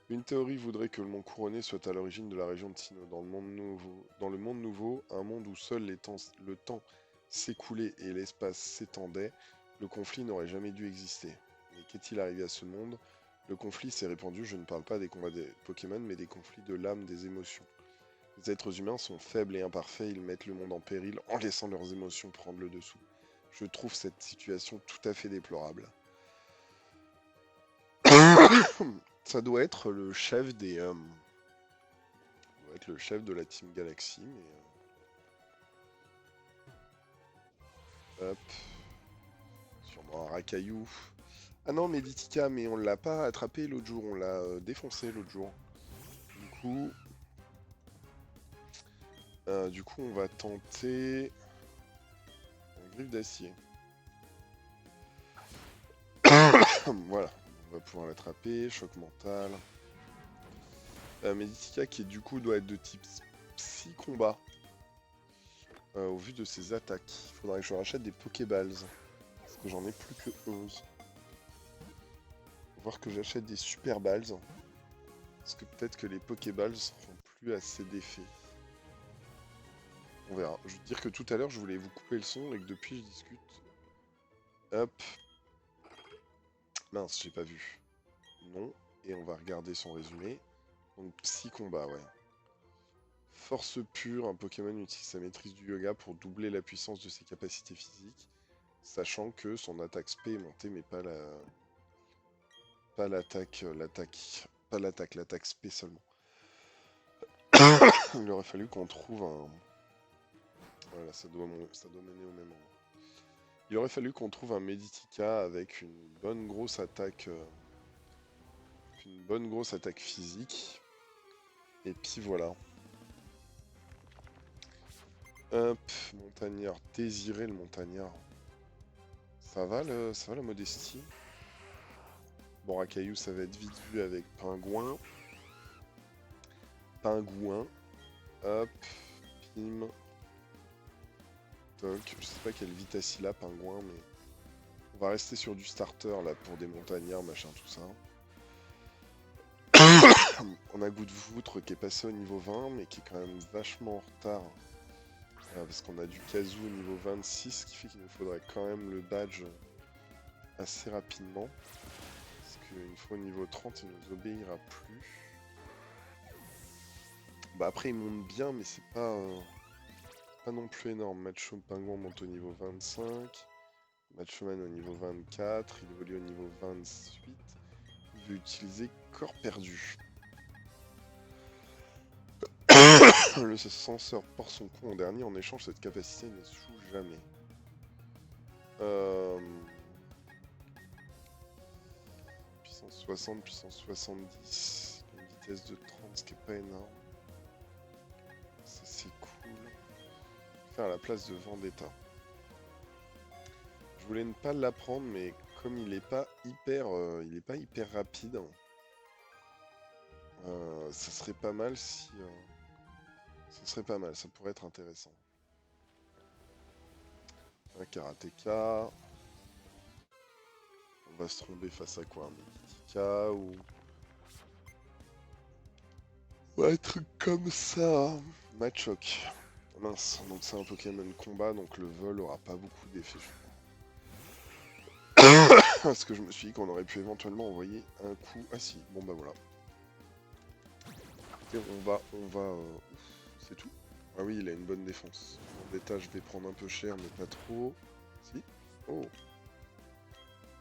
Une théorie voudrait que le mont Couronné soit à l'origine de la région de Sinnoh. Dans le monde nouveau, un monde où seul le temps s'écoulait et l'espace s'étendait, le conflit n'aurait jamais dû exister. Mais qu'est-il arrivé à ce monde? Le conflit s'est répandu, je ne parle pas des combats des Pokémon, mais des conflits de l'âme, des émotions. Les êtres humains sont faibles et imparfaits, ils mettent le monde en péril en laissant leurs émotions prendre le dessous. Je trouve cette situation tout à fait déplorable. Ça doit être le chef va être le chef de la Team Galaxy, mais... hop. Sûrement un racaillou. Ah non, Meditica, mais on l'a pas attrapé l'autre jour, on l'a défoncé l'autre jour. Du coup, on va tenter un griffe d'acier. Voilà, on va pouvoir l'attraper, choc mental. Meditica qui du coup doit être de type psy-combat. Au vu de ses attaques. Il faudrait que je rachète des Pokéballs. Parce que j'en ai plus que 11. Faut voir que j'achète des Super Balls. Parce que peut-être que les Pokéballs seront plus assez d'effet. On verra. Je veux dire que tout à l'heure je voulais vous couper le son et que depuis je discute. Hop. Mince, j'ai pas vu. Non. Et on va regarder son résumé. Donc psy-combat, ouais. Force pure, un Pokémon utilise sa maîtrise du yoga pour doubler la puissance de ses capacités physiques, sachant que son attaque spé est montée, mais pas l'attaque, l'attaque spé seulement. Il aurait fallu qu'on trouve un... Voilà, ça doit mener au même endroit. Il aurait fallu qu'on trouve un Meditica avec une bonne grosse attaque physique. Et puis voilà. Hop, montagnard, désiré le montagnard. Ça va la modestie? Bon, Racaillou, ça va être vite vu avec Pingouin. Hop, Pim. Toc. Je sais pas quelle vitesse il a, Pingouin, mais... On va rester sur du starter, là, pour des montagnards, machin, tout ça. On a Goût de Voutre qui est passé au niveau 20, mais qui est quand même vachement en retard. Parce qu'on a du Kazoo au niveau 26, ce qui fait qu'il nous faudrait quand même le badge assez rapidement. Parce qu'une fois au niveau 30, il nous obéira plus. Bah après, il monte bien, mais c'est pas non plus énorme. Macho Pingouin monte au niveau 25. Machoman au niveau 24. Il évolue au niveau 28. Il veut utiliser Corps Perdu. Le censeur porte son coup en dernier. En échange, cette capacité ne s'échoue jamais. Puissance 60, puissance 70. Une vitesse de 30, ce qui est pas énorme. Ça, c'est cool. Faire la place de Vendetta. Je voulais ne pas l'apprendre, mais comme il est pas hyper rapide, ça serait pas mal si... ça serait pas mal, ça pourrait être intéressant. Un karatéka. On va se tromper face à quoi? Un Meditica ou... Ouais, un truc comme ça. Machoke. Mince, donc c'est un Pokémon combat, donc le vol aura pas beaucoup d'effet. Parce que je me suis dit qu'on aurait pu éventuellement envoyer un coup... Ah si, bon bah voilà. Et on va... c'est tout. Ah oui, il a une bonne défense. En d'état, je vais prendre un peu cher, mais pas trop. Si. Oh.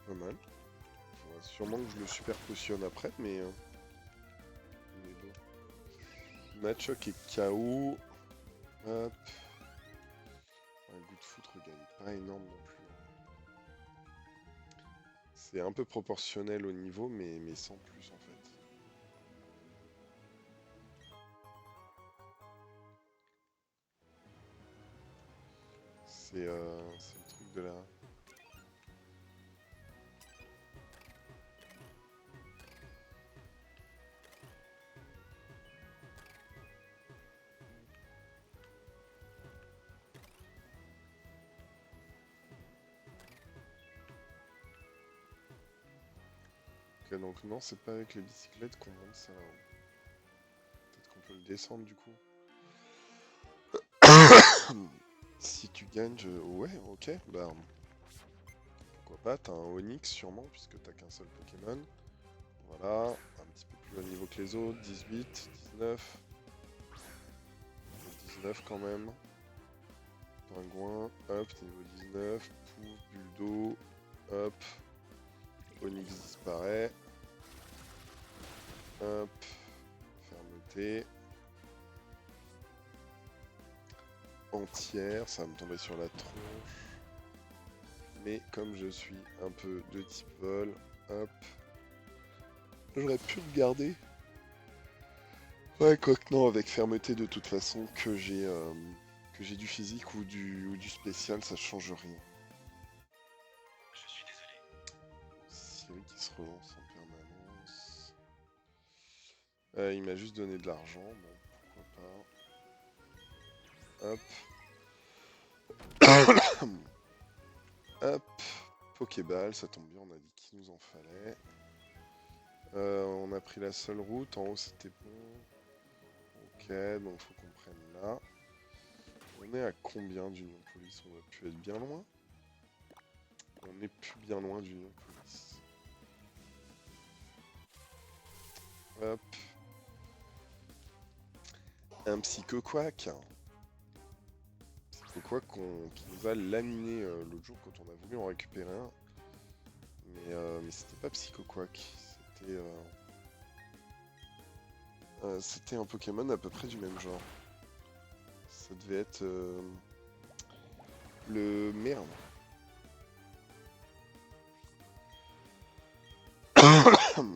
Pas mal. Faudra sûrement que je le super potionne après, mais bon. Machoke est KO. Hop. Un Goût de Foutre gagne pas énorme non plus. C'est un peu proportionnel au niveau, mais sans plus en fait. C'est le truc de la... Ok, donc non, c'est pas avec les bicyclettes qu'on monte ça. Peut-être qu'on peut le descendre du coup. Si tu gagnes, ouais, ok, bah... Pourquoi pas, t'as un Onix sûrement, puisque t'as qu'un seul Pokémon. Voilà, un petit peu plus haut niveau que les autres, 18, 19. 19 quand même. Pingouin, hop, niveau 19. Pouf, Buldo, hop. Onix disparaît. Hop. Fermeté. entière, ça va me tomber sur la tronche. Mais comme je suis un peu de type vol, hop, j'aurais pu le garder. Ouais, quoique non, avec fermeté de toute façon, que j'ai du physique ou du spécial, ça change rien. Siri qui se relance en permanence. Il m'a juste donné de l'argent, bon, pourquoi pas. Hop. Hop. Pokéball, ça tombe bien, on a dit qu'il nous en fallait. On a pris la seule route, en haut c'était bon. Ok, donc faut qu'on prenne là. On est à combien d'Union Police? On va plus être bien loin. On est plus bien loin d'Union Police. Hop. Un Psychoquack. Psychoquack qui nous a laminé l'autre jour quand on a voulu en récupérer un. Mais c'était pas Psychoquack. C'était un Pokémon à peu près du même genre. Ça devait être le merde.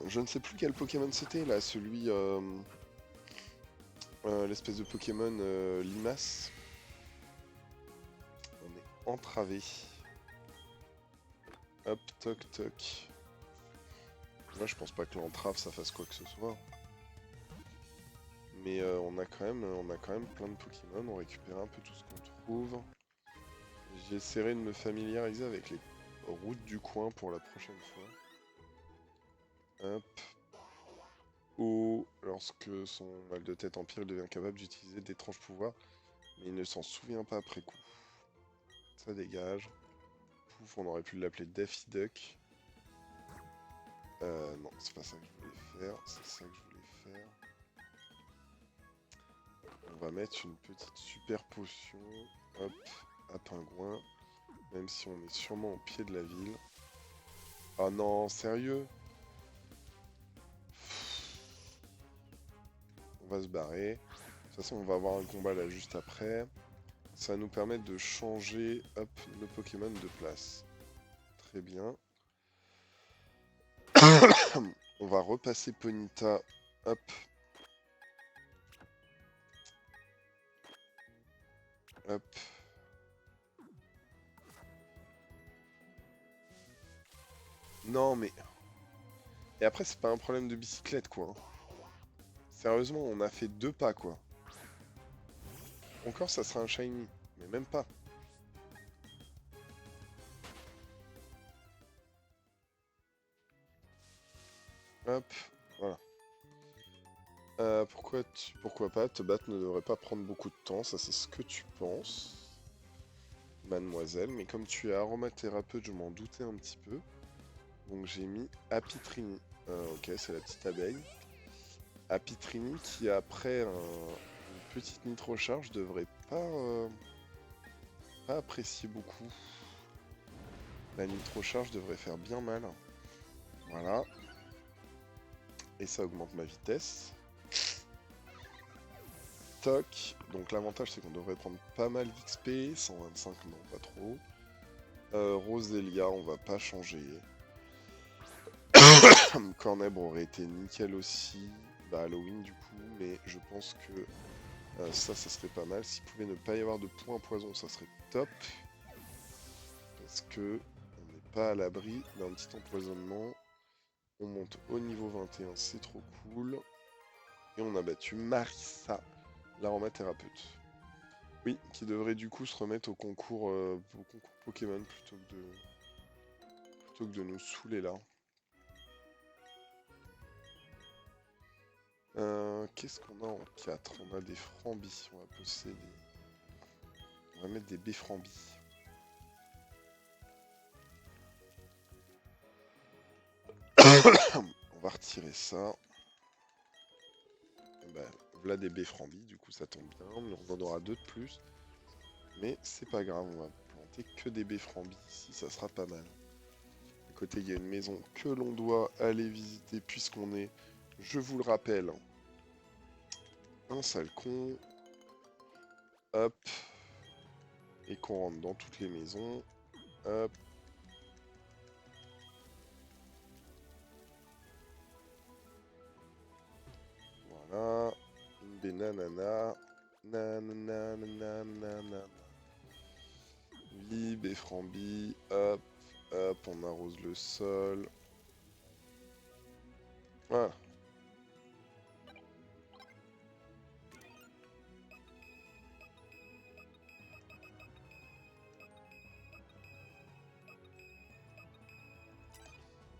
Je ne sais plus quel Pokémon c'était là, celui l'espèce de Pokémon Limace. On est entravé. Hop, toc toc. Moi je pense pas que l'entrave ça fasse quoi que ce soit. Mais on a quand même plein de Pokémon, on récupère un peu tout ce qu'on trouve. J'essaierai de me familiariser avec les routes du coin pour la prochaine fois. Hop. Ou lorsque son mal de tête empire, il devient capable d'utiliser d'étranges pouvoirs, mais il ne s'en souvient pas après coup. Ça dégage. Pouf, on aurait pu l'appeler Daffy Duck. Non, c'est pas ça que je voulais faire, c'est ça que je voulais faire. On va mettre une petite super potion, hop, à Pingouin, même si on est sûrement au pied de la ville. Ah non, sérieux? On va se barrer. De toute façon, on va avoir un combat là juste après. Ça va nous permettre de changer, hop, nos Pokémon de place. Très bien. On va repasser Ponyta, hop. Hop. Non mais... Et après c'est pas un problème de bicyclette quoi. Sérieusement on a fait 2 pas quoi. Encore ça sera un shiny. Mais même pas. Hop. Voilà. Pourquoi pas, te battre ne devrait pas prendre beaucoup de temps, ça c'est ce que tu penses, mademoiselle, mais comme tu es aromathérapeute, je m'en doutais un petit peu. Donc j'ai mis Apitrini. Ok, c'est la petite abeille. Apitrini qui après une petite nitro-charge devrait pas apprécier beaucoup. La nitro-charge devrait faire bien mal. Voilà. Et ça augmente ma vitesse. Toc. Donc l'avantage c'est qu'on devrait prendre pas mal d'XP. 125 non, pas trop. Roselia, on va pas changer. Cornèbre aurait été nickel aussi. Bah Halloween du coup, mais je pense que ça serait pas mal. S'il pouvait ne pas y avoir de points poison, ça serait top. Parce que on n'est pas à l'abri d'un petit empoisonnement. On monte au niveau 21, c'est trop cool. Et on a battu Marissa, l'aromathérapeute. Oui, qui devrait du coup se remettre au concours Pokémon plutôt que de nous saouler là. Qu'est-ce qu'on a en 4? On a des frambis. On va posséder. On va mettre des béframbis. On va retirer ça. Et bah, voilà des béframbis, du coup ça tombe bien. Mais on en aura 2 de plus. Mais c'est pas grave, on va planter que des béframbis ici, ça sera pas mal. À côté, il y a une maison que l'on doit aller visiter puisqu'on est, je vous le rappelle, un sale con. Hop. Et qu'on rentre dans toutes les maisons. Hop. Voilà. Une bénanana. Nanana. Oui, Befframbi. Hop. Hop, on arrose le sol. Voilà.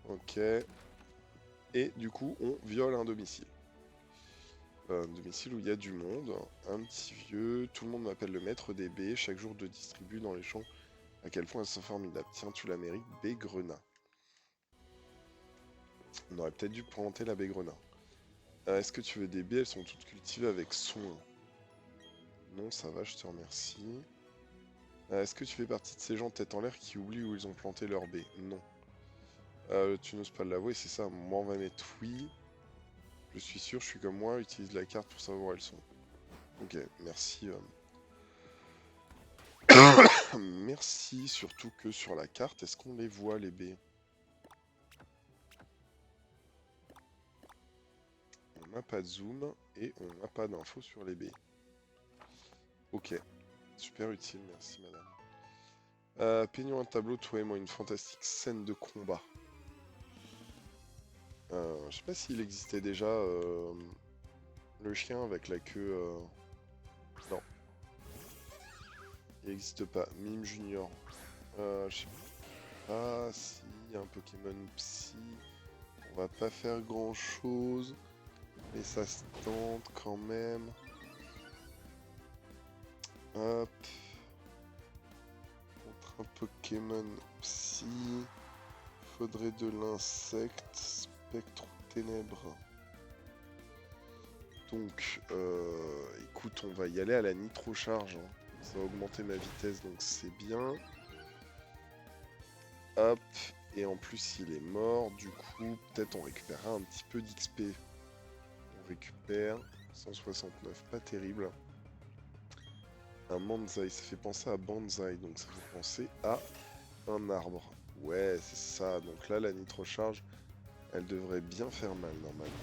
Ok. Et du coup, on viole un domicile. Un domicile où il y a du monde. Un petit vieux. Tout le monde m'appelle le maître des baies. Chaque jour de distribue dans les champs. À quel point elles sont formidables. Tiens, tu la mérites, baie grenat. On aurait peut-être dû planter la baie grenat. Est-ce que tu veux des baies? Elles sont toutes cultivées avec soin. Non, ça va, je te remercie. Est-ce que tu fais partie de ces gens tête en l'air qui oublient où ils ont planté leur baie? Non. Tu n'oses pas l'avouer, c'est ça. Moi, on va mettre oui. Je suis sûr, je suis comme moi, utilise la carte pour savoir où elles sont. Ok, merci. Merci, surtout que sur la carte, est-ce qu'on les voit, les baies? On n'a pas de zoom et on n'a pas d'infos sur les baies. Ok, super utile, merci madame. Peignons un tableau, toi et moi, une fantastique scène de combat. Je sais pas s'il existait déjà le chien avec la queue. Non, il n'existe pas. Mime Junior. Je sais pas si y a un Pokémon Psy. On va pas faire grand chose. Mais ça se tente quand même. Hop. Contre un Pokémon Psy. Faudrait de l'insecte. Spectre ténèbres. Donc, écoute, on va y aller à la nitro-charge. Hein. Ça va augmenter ma vitesse, donc c'est bien. Hop. Et en plus, il est mort. Du coup, peut-être on récupérera un petit peu d'XP. On récupère 169, pas terrible. Un Manzai, ça fait penser à Banzai, donc ça fait penser à un arbre. Ouais, c'est ça. Donc là, la nitro-charge, elle devrait bien faire mal, normalement.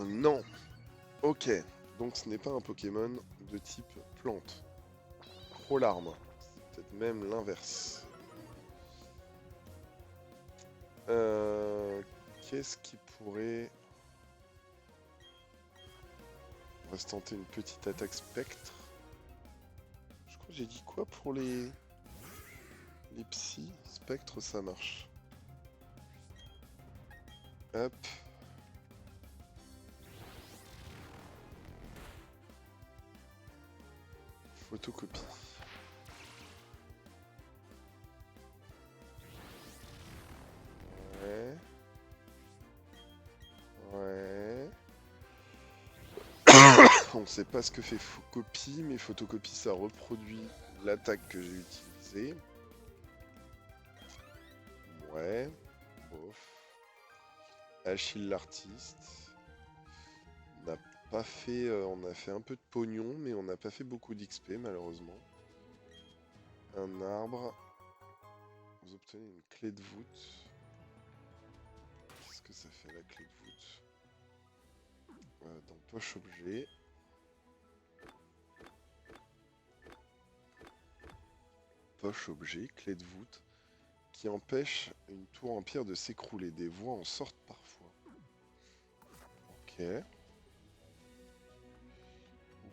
Non. Ok. Donc ce n'est pas un Pokémon de type plante. Trop larme. C'est peut-être même l'inverse. Qu'est-ce qui pourrait... On va se tenter une petite attaque spectre. Je crois que j'ai dit quoi pour les psys? Spectre, ça marche. Hop. Photocopie. Ouais. Ouais. On sait pas ce que fait copie, mais photocopie ça reproduit l'attaque que j'ai utilisée. Ouais. Bof. Achille l'artiste. On n'a pas fait. On a fait un peu de pognon, mais on n'a pas fait beaucoup d'XP malheureusement. Un arbre. Vous obtenez une clé de voûte. Qu'est-ce que ça fait la clé de voûte? Dans poche objet. Poche objet, clé de voûte. Qui empêche une tour en pierre de s'écrouler. Des voies en sortent parfois. Ok.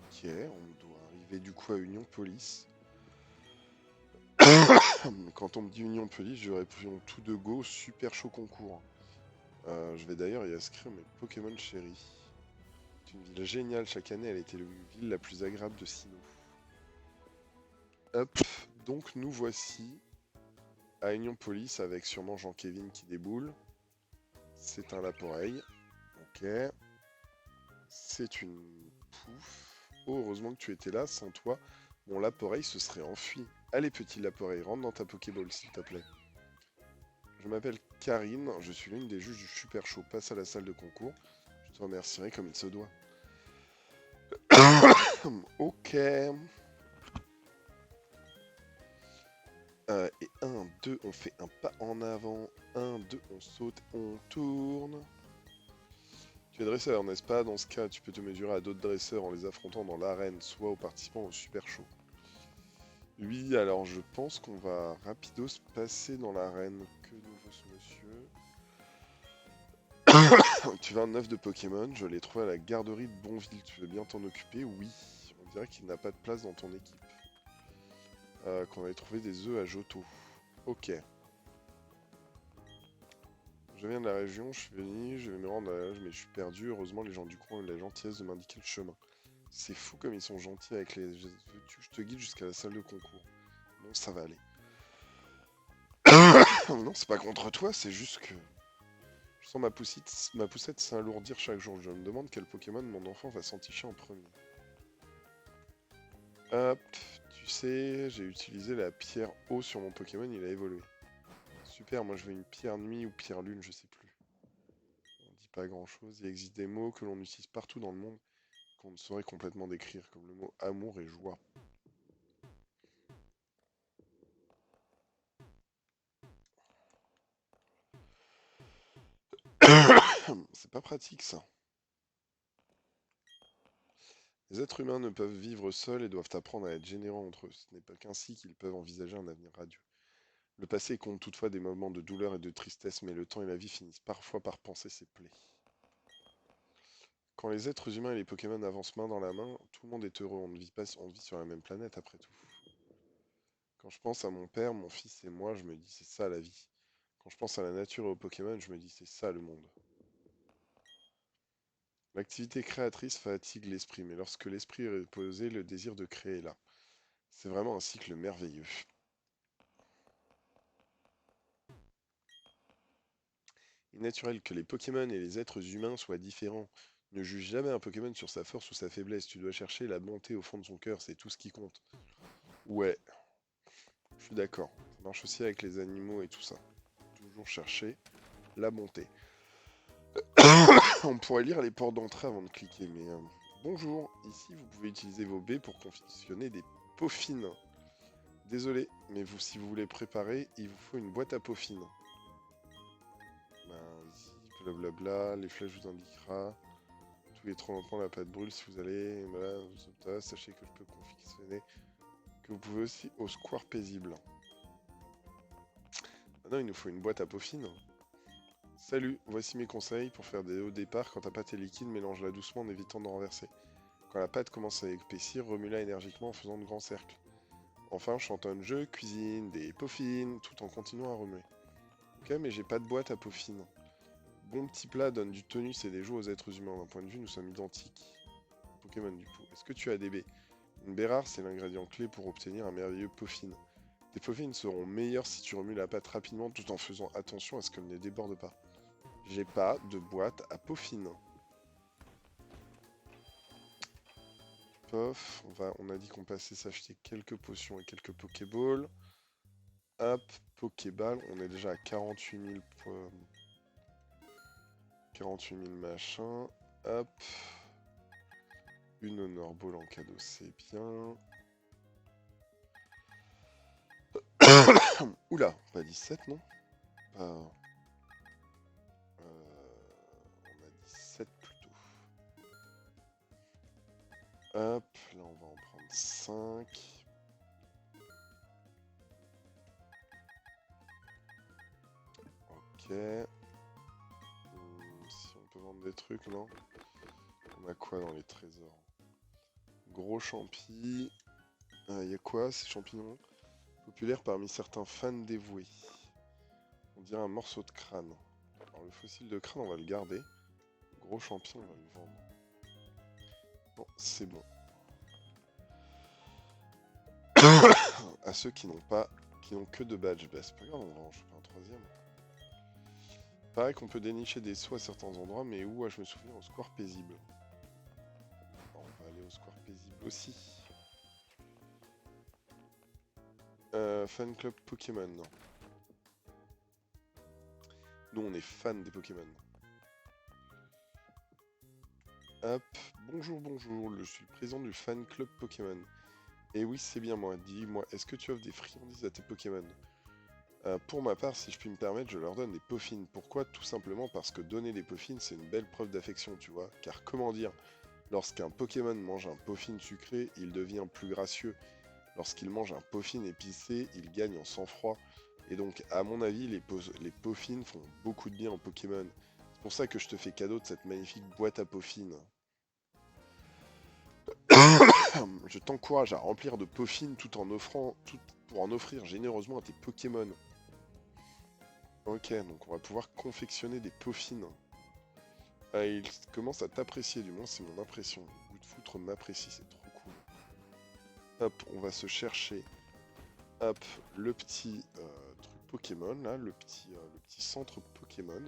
Ok, on doit arriver du coup à Union Police. Quand on me dit Union Police, je réponds tout de go, super chaud concours. Je vais d'ailleurs y inscrire mes Pokémon chéris. C'est une ville géniale, chaque année elle était la ville la plus agréable de Sinnoh. Hop, donc nous voici à Union Police avec sûrement Jean-Kévin qui déboule. C'est un Laporeille. Ok. C'est une pouf. Oh, heureusement que tu étais là, sans toi, mon Laporeille se serait enfui. Allez, petit Laporeille, rentre dans ta Pokéball, s'il te plaît. Je m'appelle Karine, je suis l'une des juges du Super Show. Passe à la salle de concours, je te remercierai comme il se doit. Ok. Et 1, 2, on fait un pas en avant. 1, 2, on saute, on tourne. Tu es dresseur, n'est-ce pas? Dans ce cas, tu peux te mesurer à d'autres dresseurs en les affrontant dans l'arène, soit aux participants au super show. Oui, alors je pense qu'on va rapidos passer dans l'arène. Que nous vaut ce monsieur? Tu veux un œuf de Pokémon? Je l'ai trouvé à la garderie de Bonville. Tu veux bien t'en occuper? Oui. On dirait qu'il n'a pas de place dans ton équipe. Qu'on avait trouvé des œufs à Johto. Ok. Je viens de la région, je suis venu, je vais me rendre à l'âge, mais je suis perdu. Heureusement, les gens du coin ont eu la gentillesse de m'indiquer le chemin. C'est fou comme ils sont gentils avec les... Je te guide jusqu'à la salle de concours. Non, ça va aller. Non, c'est pas contre toi, c'est juste que... Je sens ma poussette s'alourdir chaque jour. Je me demande quel Pokémon mon enfant va s'enticher en premier. Hop, tu sais, j'ai utilisé la pierre eau sur mon Pokémon, il a évolué. Super, moi je veux une pierre nuit ou pierre lune, je sais plus. On dit pas grand chose. Il existe des mots que l'on utilise partout dans le monde qu'on ne saurait complètement décrire, comme le mot amour et joie. C'est pas pratique ça. Les êtres humains ne peuvent vivre seuls et doivent apprendre à être généreux entre eux. Ce n'est pas qu'ainsi qu'ils peuvent envisager un avenir radieux. Le passé compte toutefois des moments de douleur et de tristesse, mais le temps et la vie finissent parfois par panser ses plaies. Quand les êtres humains et les Pokémon avancent main dans la main, tout le monde est heureux, on vit sur la même planète après tout. Quand je pense à mon père, mon fils et moi, je me dis c'est ça la vie. Quand je pense à la nature et aux Pokémon, je me dis c'est ça le monde. L'activité créatrice fatigue l'esprit, mais lorsque l'esprit est reposé, le désir de créer est là. C'est vraiment un cycle merveilleux. Il est naturel que les Pokémon et les êtres humains soient différents. Ne juge jamais un Pokémon sur sa force ou sa faiblesse, tu dois chercher la bonté au fond de son cœur, c'est tout ce qui compte. Ouais, je suis d'accord. Ça marche aussi avec les animaux et tout ça. Toujours chercher la bonté. On pourrait lire les portes d'entrée avant de cliquer, mais... Bonjour, ici vous pouvez utiliser vos baies pour confectionner des peaufines. Désolé, mais si vous voulez préparer, il vous faut une boîte à peaufines. Ben, ici, blablabla, les flèches vous indiquera. Tous les 30 ans, la pâte brûle si vous allez. Voilà, sachez que je peux confectionner. Que vous pouvez aussi au square paisible. Maintenant, il nous faut une boîte à peaufines. Salut, voici mes conseils pour faire des hauts départs. Quand ta pâte est liquide, mélange-la doucement en évitant de renverser. Quand la pâte commence à épaissir, remue-la énergiquement en faisant de grands cercles. Enfin, chantonne je cuisine des peaufines tout en continuant à remuer. Ok, mais j'ai pas de boîte à peaufines. Bon petit plat donne du tonus et des joues aux êtres humains. D'un point de vue, nous sommes identiques. Pokémon du coup. Est-ce que tu as des baies? Une baie rare, c'est l'ingrédient clé pour obtenir un merveilleux peaufine. Tes peaufines seront meilleures si tu remues la pâte rapidement tout en faisant attention à ce qu'elle ne déborde pas. J'ai pas de boîte à peaufines. Pof, on a dit qu'on passait s'acheter quelques potions et quelques Pokéballs. Hop, Pokéball, on est déjà à 48 000 48 000 machins. Hop. Une Honor Ball en cadeau, c'est bien. Oula, pas 17 non? On a 17 plutôt. Hop, là on va en prendre 5. Ok. Si on peut vendre des trucs, non? On a quoi dans les trésors? Gros champi. Il y a quoi ces champignons? Populaire parmi certains fans dévoués. On dirait un morceau de crâne. Alors le fossile de crâne, on va le garder. Gros champion, on va le vendre. Bon, c'est bon. À ceux qui n'ont que deux badges, bah c'est pas grave, on va en choper un troisième. Pareil qu'on peut dénicher des sauts à certains endroits, mais où? Je me souviens, au square paisible. Alors, on va aller au square paisible aussi. Fan club Pokémon, non. Nous, on est fan des Pokémon. Hop, bonjour, bonjour, je suis le président du fan club Pokémon. Et oui, c'est bien moi. Dis-moi, est-ce que tu offres des friandises à tes Pokémon? Pour ma part, si je puis me permettre, je leur donne des peaufines. Pourquoi? Tout simplement parce que donner des peaufines, c'est une belle preuve d'affection, tu vois. Car comment dire, lorsqu'un Pokémon mange un peaufine sucré, il devient plus gracieux. Lorsqu'il mange un peaufine épicé, il gagne en sang-froid. Et donc, à mon avis, les peaufines font beaucoup de bien en Pokémon. C'est pour ça que je te fais cadeau de cette magnifique boîte à peaufines. Je t'encourage à remplir de peaufines pour en offrir généreusement à tes Pokémon. Ok, donc on va pouvoir confectionner des peaufines. Il commence à t'apprécier, du moins c'est mon impression. Goût de foutre m'apprécie, c'est trop cool. Hop, on va se chercher. Hop, le petit truc Pokémon, là, le petit centre Pokémon.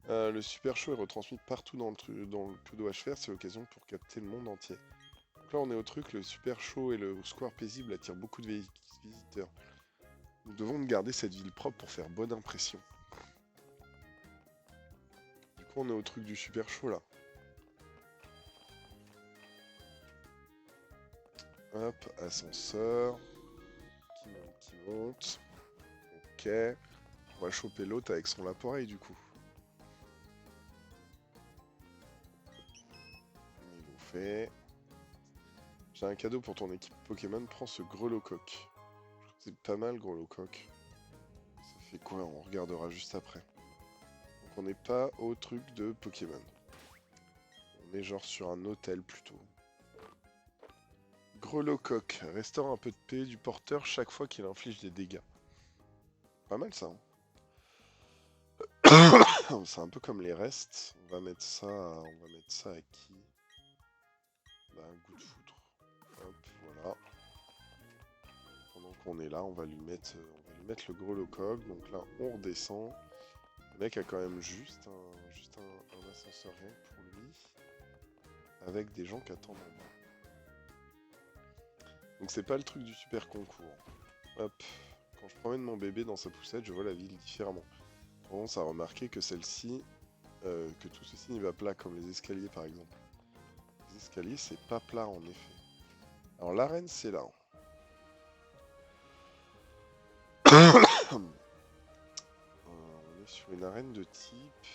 Le super show est retransmis partout dans le que dois-je faire, c'est l'occasion pour capter le monde entier. Donc là on est au truc, le super show et le square paisible attirent beaucoup de visiteurs. Nous devons garder cette ville propre pour faire bonne impression. Du coup on est au truc du super show là. Hop, ascenseur, qui monte. Ok, on va choper l'autre avec son appareil du coup. Ils l'ont fait. J'ai un cadeau pour ton équipe Pokémon, prends ce grelocoq. C'est pas mal grelocoq. Ça fait quoi? On regardera juste après. Donc on n'est pas au truc de Pokémon. On est genre sur un hôtel plutôt. Grelocoq, restaure un peu de paix du porteur chaque fois qu'il inflige des dégâts. Pas mal ça, hein. C'est un peu comme les restes. On va mettre ça à qui? Bah, un goût de foudre. Hop, voilà. Pendant qu'on est là, on va lui mettre le grelocoq. Donc là, on redescend. Le mec a quand même juste un ascenseur rien que pour lui. Avec des gens qui attendent en bas. Donc c'est pas le truc du super concours. Hop. Quand je promène mon bébé dans sa poussette, je vois la ville différemment. On commence à remarquer que que tout ceci n'est pas plat comme les escaliers par exemple. Les escaliers, c'est pas plat en effet. Alors l'arène, c'est là. On est sur une arène de type.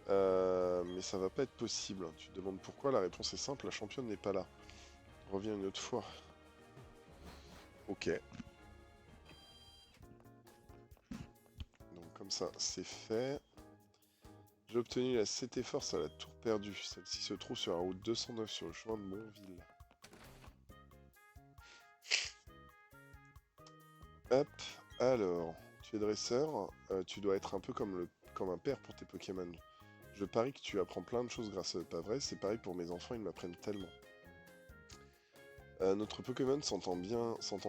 Mais ça va pas être possible. Tu te demandes pourquoi, la réponse est simple, la championne n'est pas là. Reviens une autre fois. Ok. Donc comme ça, c'est fait. J'ai obtenu la CT Force à la tour perdue. Celle-ci se trouve sur la route 209 sur le chemin de Montville. Hop, alors, tu es dresseur, tu dois être un peu comme un père pour tes Pokémon. Je parie que tu apprends plein de choses grâce à eux, pas vrai? C'est pareil pour mes enfants, ils m'apprennent tellement. Notre Pokémon s'entend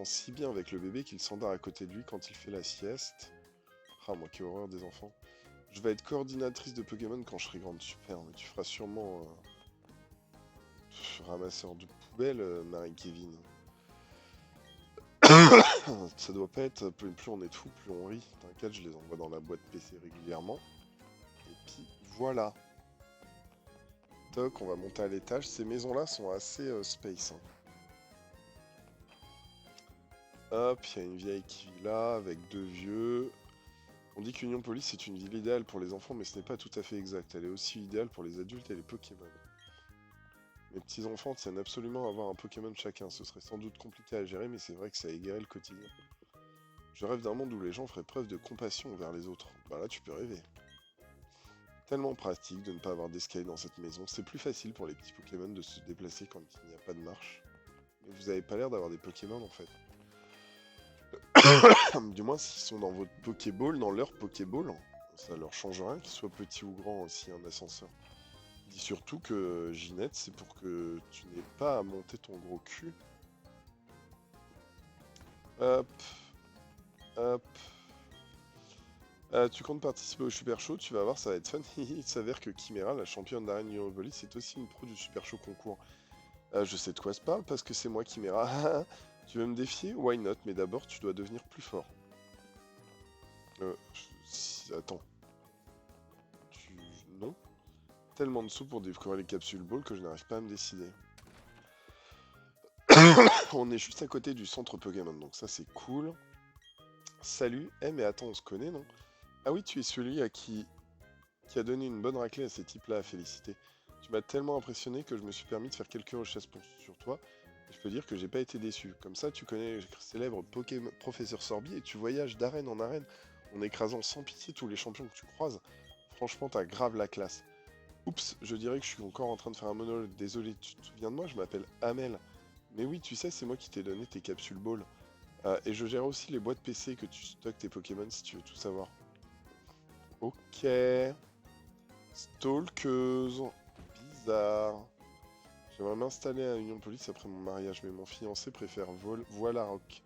si bien avec le bébé qu'il s'endort à côté de lui quand il fait la sieste. Ah, moi, quelle horreur des enfants. Je vais être coordinatrice de Pokémon quand je serai grande. Super, mais tu feras sûrement ramasseur de poubelle, Marie-Kevin. Ça doit pas être. Plus on est de fous, plus on rit. T'inquiète, je les envoie dans la boîte PC régulièrement. Et puis voilà. Toc, on va monter à l'étage. Ces maisons-là sont assez space, hein. Hop, il y a une vieille qui vit là, avec deux vieux. On dit qu'Union Police est une ville idéale pour les enfants, mais ce n'est pas tout à fait exact. Elle est aussi idéale pour les adultes et les Pokémon. Mes petits-enfants tiennent absolument à avoir un Pokémon chacun. Ce serait sans doute compliqué à gérer, mais c'est vrai que ça égayerait le quotidien. Je rêve d'un monde où les gens feraient preuve de compassion envers les autres. Bah là, tu peux rêver. Tellement pratique de ne pas avoir d'escalier dans cette maison. C'est plus facile pour les petits Pokémon de se déplacer quand il n'y a pas de marche. Mais vous avez pas l'air d'avoir des Pokémon en fait. Du moins, s'ils sont dans votre Pokéball, dans leur Pokéball, ça leur change rien qu'ils soient petits ou grands s'il y a un ascenseur. Dis surtout que Ginette, c'est pour que tu n'aies pas à monter ton gros cul. Hop, hop. Tu comptes participer au Super Show, tu vas voir, ça va être fun. Il s'avère que Chimera, la championne d'arène Europolis, c'est aussi une pro du Super Show concours. Je sais de quoi se parle parce que c'est moi Chimera. Tu veux me défier? Why not? Mais d'abord, tu dois devenir plus fort. Attends. Non. Tellement de sous pour découvrir les capsules ball que je n'arrive pas à me décider. On est juste à côté du centre Pokémon, donc ça c'est cool. Salut. Eh mais attends, on se connaît, non? Ah oui, tu es celui qui a donné une bonne raclée à ces types-là, à féliciter. Tu m'as tellement impressionné que je me suis permis de faire quelques recherches sur toi. Et je peux dire que j'ai pas été déçu. Comme ça, tu connais le célèbre Pokémon Professeur Sorbi et tu voyages d'arène en arène en écrasant sans pitié tous les champions que tu croises. Franchement, t'as grave la classe. Oups, je dirais que je suis encore en train de faire un monologue. Désolé, tu te souviens de moi? Je m'appelle Amel. Mais oui, tu sais, c'est moi qui t'ai donné tes capsules ball. Et je gère aussi les boîtes PC que tu stockes tes Pokémon si tu veux tout savoir. Ok. Stalkeuse. Bizarre. J'aimerais m'installer à Union Police après mon mariage, mais mon fiancé préfère Voilarock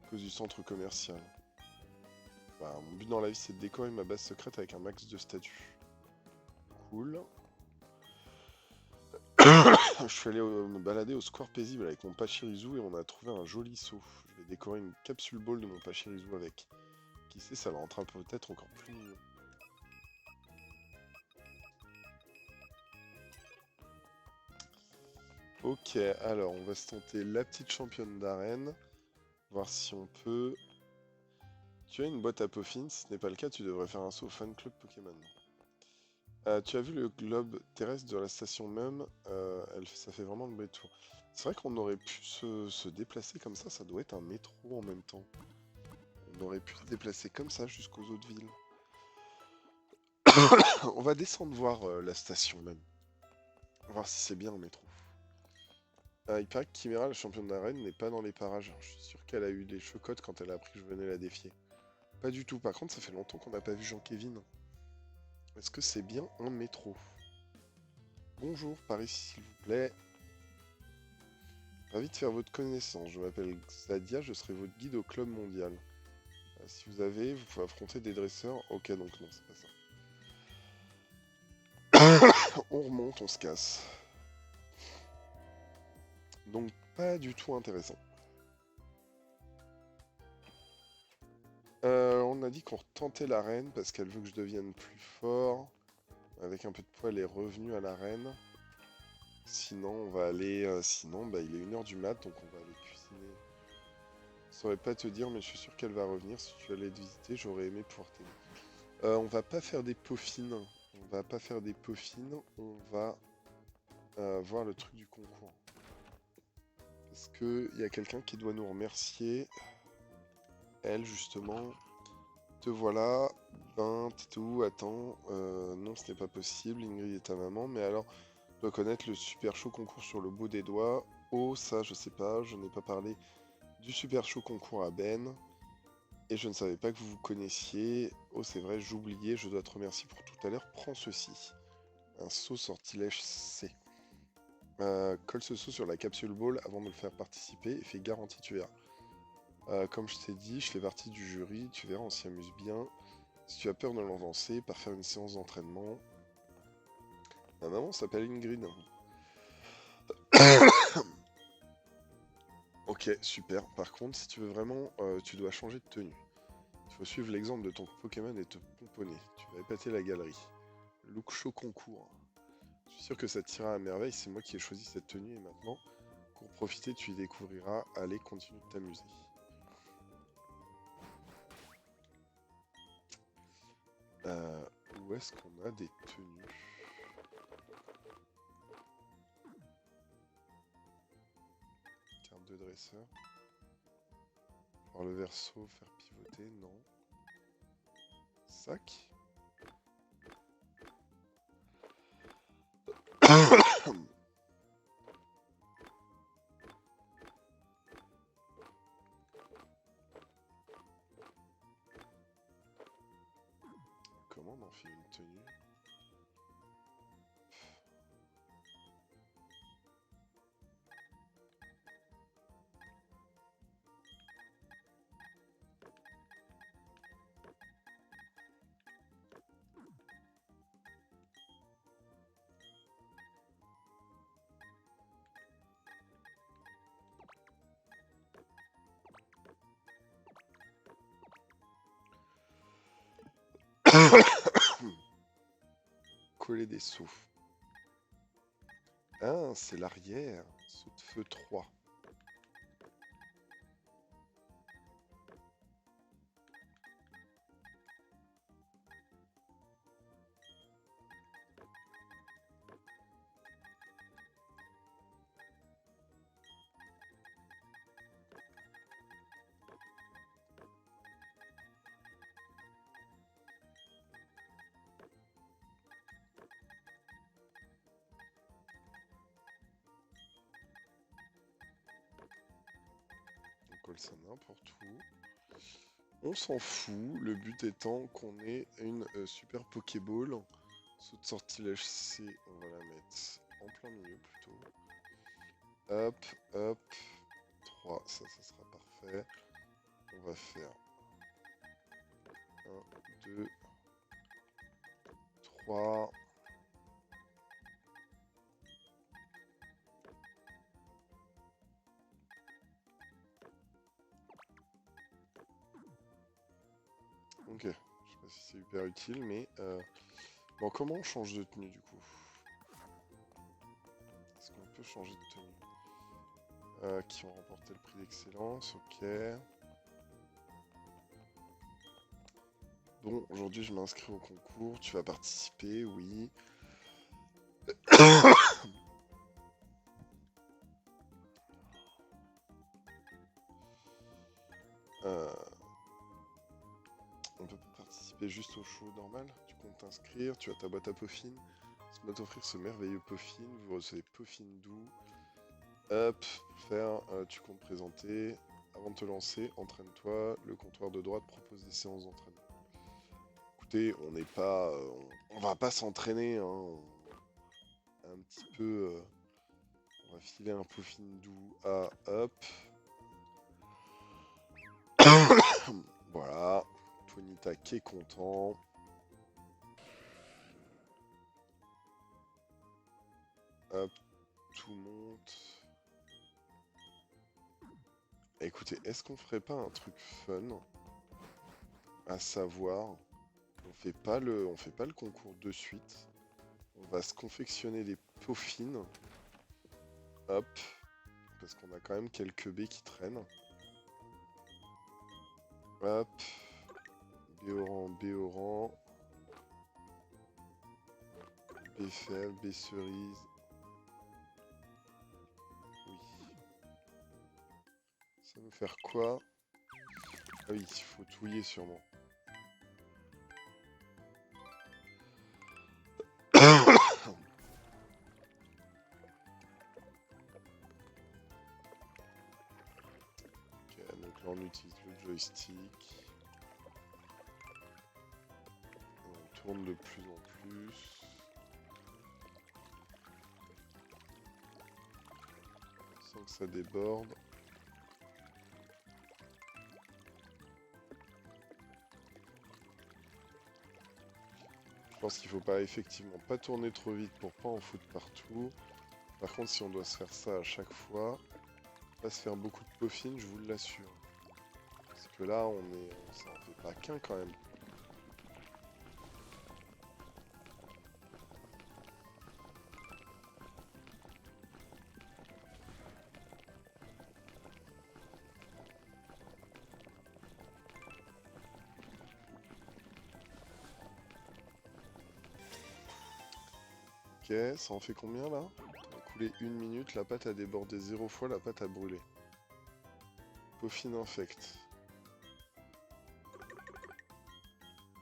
à cause du centre commercial. Bah, mon but dans la vie, c'est de décorer ma base secrète avec un max de statues. Cool. Je suis allé me balader au square paisible avec mon Pachirisu et on a trouvé un joli seau. Je vais décorer une capsule ball de mon Pachirisu avec. Qui sait, ça le rendra peut-être encore plus mignon. Ok, alors on va se tenter la petite championne d'arène. Voir si on peut. Tu as une boîte à Poffin, si ce n'est pas le cas, tu devrais faire un saut au fan club Pokémon. Tu as vu le globe terrestre de la station même, ça fait vraiment le bruit de tour. C'est vrai qu'on aurait pu se déplacer comme ça doit être un métro en même temps. On aurait pu se déplacer comme ça jusqu'aux autres villes. On va descendre voir la station même. Voir si c'est bien un métro. Il paraît que Chimera, la championne d'arène, n'est pas dans les parages. Je suis sûr qu'elle a eu des chocottes quand elle a appris que je venais la défier. Pas du tout. Par contre, ça fait longtemps qu'on n'a pas vu Jean-Kévin. Est-ce que c'est bien un métro? Bonjour, par ici, s'il vous plaît. Ravi de faire votre connaissance. Je m'appelle Xadia, je serai votre guide au club mondial. Si vous pouvez affronter des dresseurs. Ok, donc non, c'est pas ça. On remonte, on se casse. Donc, pas du tout intéressant. On a dit qu'on retentait l'arène parce qu'elle veut que je devienne plus fort. Avec un peu de poids, elle est revenue à l'arène. Sinon, on va aller. Sinon, bah, il est 1h du mat, donc on va aller cuisiner. Je saurais pas te dire, mais je suis sûr qu'elle va revenir. Si tu allais te visiter, j'aurais aimé pouvoir t'aider. On va pas faire des peaufines. On va pas faire des peaufines. On va voir le truc du concours. Parce que il y a quelqu'un qui doit nous remercier. Elle, justement. Te voilà. Ben, t'es où? Attends. Non, ce n'est pas possible. Ingrid est ta maman. Mais alors, je dois connaître le super chaud concours sur le bout des doigts. Oh, ça, je sais pas. Je n'ai pas parlé du super chaud concours à Ben. Et je ne savais pas que vous vous connaissiez. Oh, c'est vrai, j'oubliais. Je dois te remercier pour tout à l'heure. Prends ceci. Un saut sortilège C. Colle ce saut sur la capsule ball avant de le faire participer et fais garantie, tu verras. Comme je t'ai dit, je fais partie du jury, tu verras, on s'y amuse bien. Si tu as peur de l'avancer, par faire une séance d'entraînement. Ma maman s'appelle Ingrid. Ok, super. Par contre, si tu veux vraiment, tu dois changer de tenue. Il faut suivre l'exemple de ton Pokémon et te pomponner. Tu vas épater la galerie. Look show concours. Je suis sûr que ça t'ira à merveille, c'est moi qui ai choisi cette tenue et maintenant, pour profiter, tu y découvriras. Allez, continue de t'amuser. Où est-ce qu'on a des tenues? Carte de dresseur. Voir le verso, faire pivoter, non. Sac. Comment on en fait une tenue? Coller des sous. Ah, c'est l'arrière. Saut de feu 3. colle ça n'importe où. On s'en fout, le but étant qu'on ait une super Pokéball. Saut de sortilège C, on va la mettre en plein milieu plutôt. Hop, hop. 3, ça sera parfait. On va faire 1, 2, 3. Ok, je sais pas si c'est hyper utile, mais... Bon, comment on change de tenue, du coup? Est-ce qu'on peut changer de tenue? Qui ont remporté le prix d'excellence, ok. Bon, aujourd'hui, je m'inscris au concours. Tu vas participer, oui. On peut pas participer juste au show normal. Tu comptes t'inscrire, tu as ta boîte à Poffin. Va t'offrir ce merveilleux Poffin. Vous recevez Poffin doux. Hop, faire, tu comptes présenter. Avant de te lancer, entraîne-toi. Le comptoir de droite propose des séances d'entraînement. Écoutez, on n'est pas, on va pas s'entraîner, hein. Un petit peu, on va filer un Poffin doux à hop. Voilà, Tonita qui est content. Hop, tout monte. Écoutez, est-ce qu'on ferait pas un truc fun? À savoir, on fait pas le concours de suite. On va se confectionner des Poffines. Hop. Parce qu'on a quand même quelques baies qui traînent. Hop. Béoran, Béoran. B fève, B cerise. Oui. Ça va nous faire quoi? Ah oui, il faut touiller sûrement. Ok, donc là on utilise le joystick. On tourne de plus en plus. Sans que ça déborde. Je pense qu'il faut pas effectivement pas tourner trop vite pour pas en foutre partout. Par contre, si on doit se faire ça à chaque fois, pas se faire beaucoup de Poffines, je vous l'assure. Parce que là, ça en fait pas qu'un quand même. Ok, ça en fait combien là? On a coulé 1 minute, la pâte a débordé 0 fois, la pâte a brûlé. Poffine infect.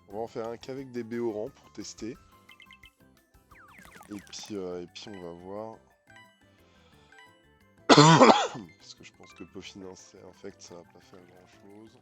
On va en faire un qu'avec des béorans pour tester. Et puis on va voir. Parce que je pense que Poffine infect, ça va pas faire grand chose.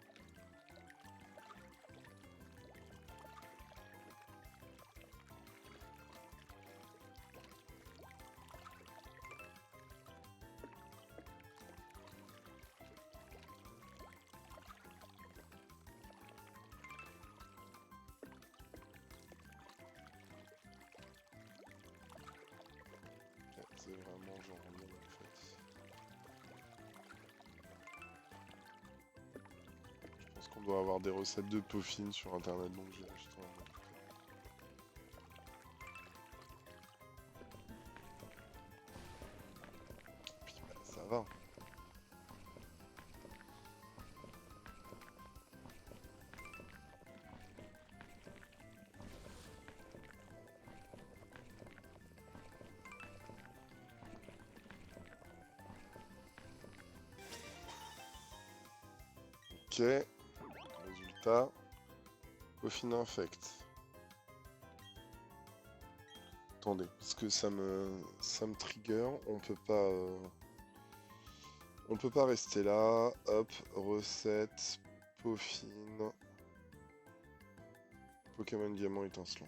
C'est vraiment genre non en fait. Je pense qu'on doit avoir des recettes de Poffine sur internet, donc j'ai acheté un. Puis bah, ça va. Ok. Résultat. Poffine infect. Attendez, parce que ça me trigger, on peut pas On peut pas rester là. Hop, recette, peaufine, Pokémon diamant étincelant.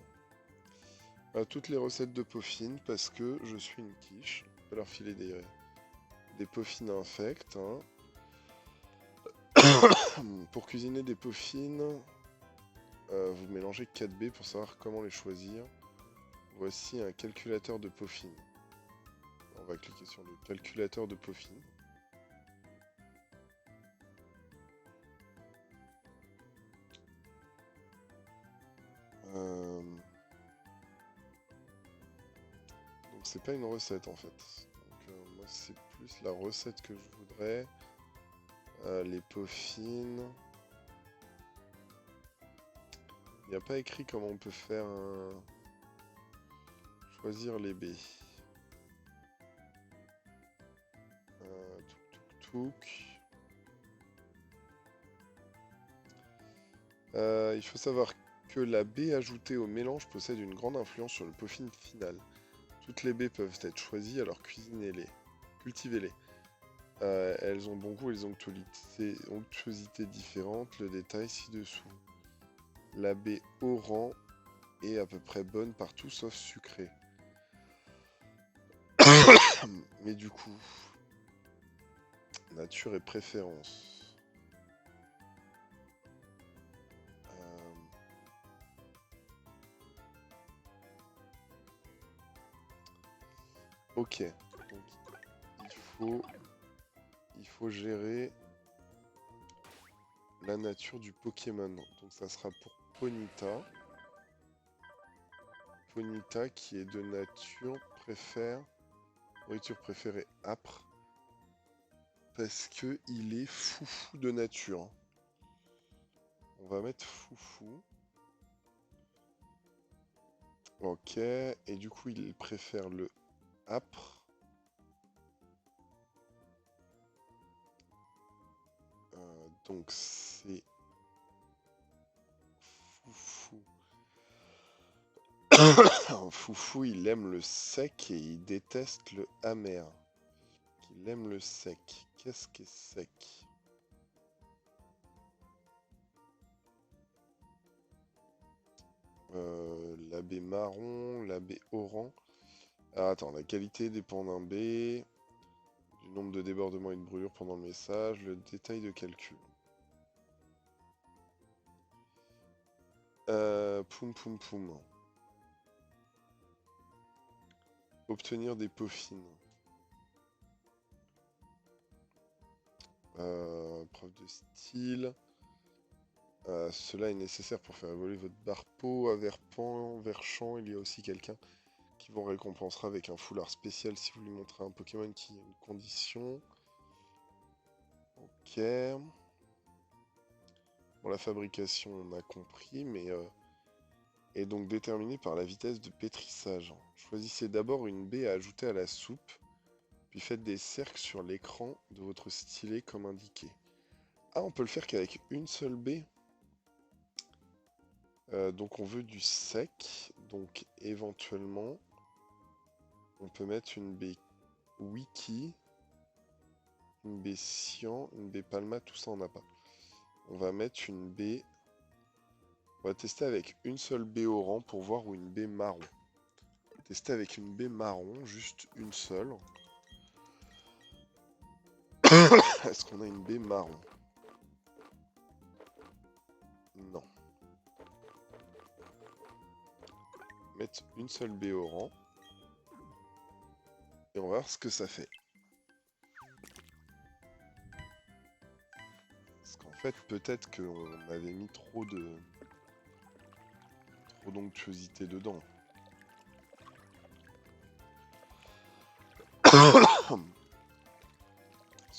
Toutes les recettes de peaufine parce que je suis une quiche. On peut leur filer des peaufines infectes. Hein. Pour cuisiner des peaufines, vous mélangez 4 baies pour savoir comment les choisir. Voici un calculateur de peaufine. On va cliquer sur le calculateur de peaufine. Donc c'est pas une recette en fait. Donc moi c'est plus la recette que je voudrais. Les peaufines. Il n'y a pas écrit comment on peut faire choisir les baies. Touk. Il faut savoir que la baie ajoutée au mélange possède une grande influence sur le peaufine final. Toutes les baies peuvent être choisies, alors cuisinez-les. Cultivez-les. Elles ont bon goût et les onctuosités différentes. Le détail ci-dessous. La baie oran est à peu près bonne partout sauf sucrée. Mais du coup, nature et préférence. Ok, donc il faut gérer la nature du Pokémon. Donc ça sera pour Ponyta. Ponyta qui est de nature nourriture préférée âpre. Parce que il est foufou de nature. On va mettre foufou. Ok, et du coup il préfère le âpre. Donc c'est foufou. Foufou, il aime le sec et il déteste le amer. Il aime le sec. Qu'est-ce qui est sec? La baie marron, la baie oran. Ah, attends, la qualité dépend d'un baie, du nombre de débordements et de brûlures pendant le message, le détail de calcul. Poum poum poum. Obtenir des peaufines. Preuve de style. Cela est nécessaire pour faire évoluer votre barpeau. À Verpan, Verchamp, il y a aussi quelqu'un qui vous récompensera avec un foulard spécial si vous lui montrez un Pokémon qui a une condition. Ok. Bon, la fabrication, on a compris, mais est donc déterminée par la vitesse de pétrissage. Choisissez d'abord une baie à ajouter à la soupe, puis faites des cercles sur l'écran de votre stylet comme indiqué. Ah, on peut le faire qu'avec une seule baie. Donc on veut du sec, donc éventuellement on peut mettre une baie wiki, une baie cyan, une baie palma, tout ça on n'a pas. On va mettre une baie, on va tester avec une seule baie oran pour voir, ou une baie marron. Tester avec une baie marron, juste une seule. Est-ce qu'on a une baie marron? Non. Mettre une seule baie oran. Et on va voir ce que ça fait. Parce qu'en fait, peut-être qu'on avait mis trop d'onctuosité dedans.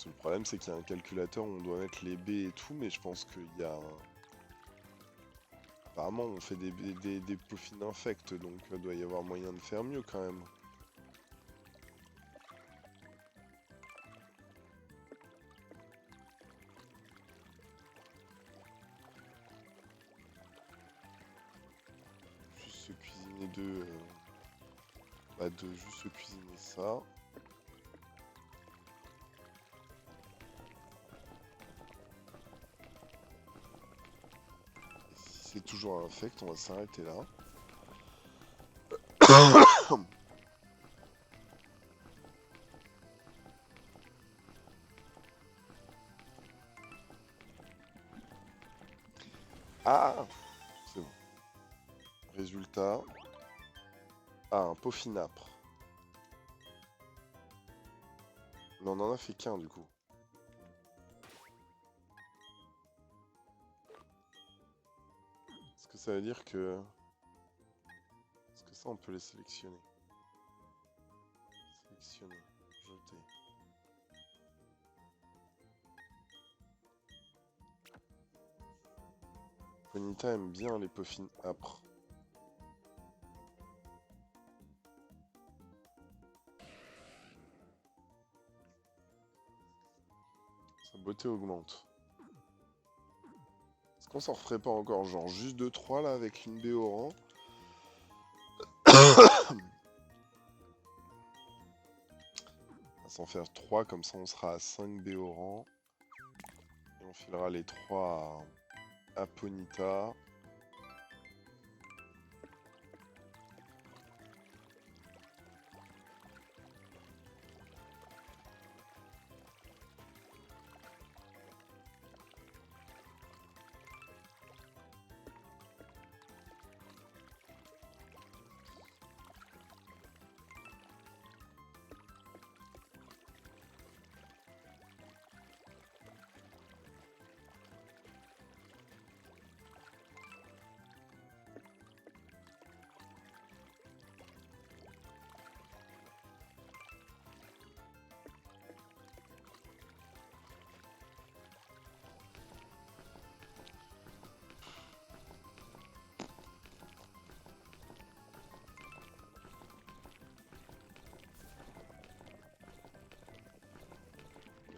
Le problème, c'est qu'il y a un calculateur où on doit mettre les baies et tout, mais je pense qu'il y a apparemment, on fait des peaufines infects, donc il doit y avoir moyen de faire mieux quand même. Juste se cuisiner de juste se cuisiner ça. c'est toujours infect, on va s'arrêter là. Ah, c'est bon. Résultat. Ah, un peaufinapre. Mais on en a fait qu'un du coup. Est-ce que ça veut dire que... Est-ce que ça on peut les sélectionner? Sélectionner, jeter. Bonita aime bien les peaufines âpres. Sa beauté augmente. Est-ce qu'on s'en referait pas encore genre juste 2-3 là avec une B au rang? On va s'en faire 3 comme ça on sera à 5 B au rang. Et on filera les 3 à Ponyta.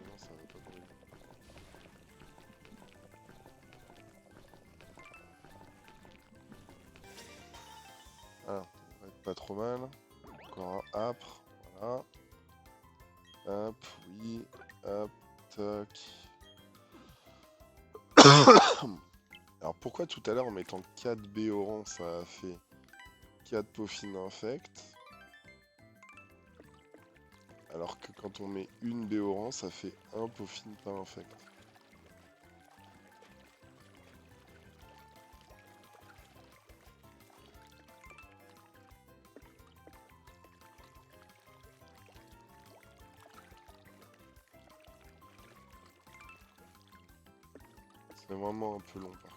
Non, ça va pas brûler. Ah, ça devrait être pas trop mal. Encore un âpre, voilà. Hop, oui, hop, tac. Alors pourquoi tout à l'heure en mettant 4 B au rang ça a fait 4 peaufines infects, alors que quand on met une B au rang ça fait un peaufine pas infect? C'est vraiment un peu long par contre.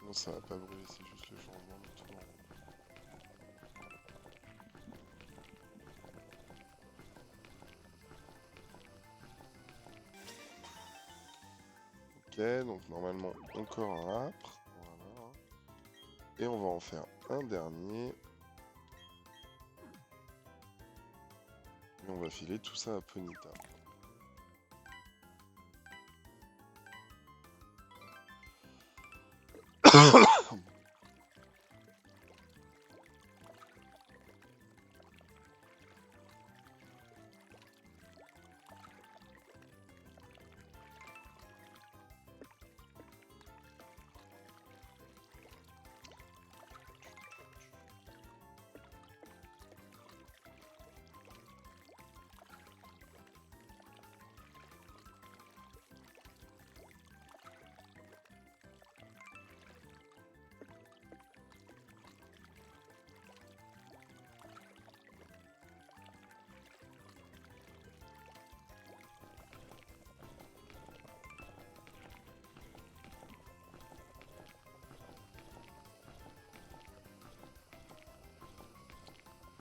Non, ça va pas brûler, c'est juste le changement de tour. Ok, donc normalement encore un âpre. Voilà. Et on va en faire un dernier. Et on va filer tout ça à Ponyta.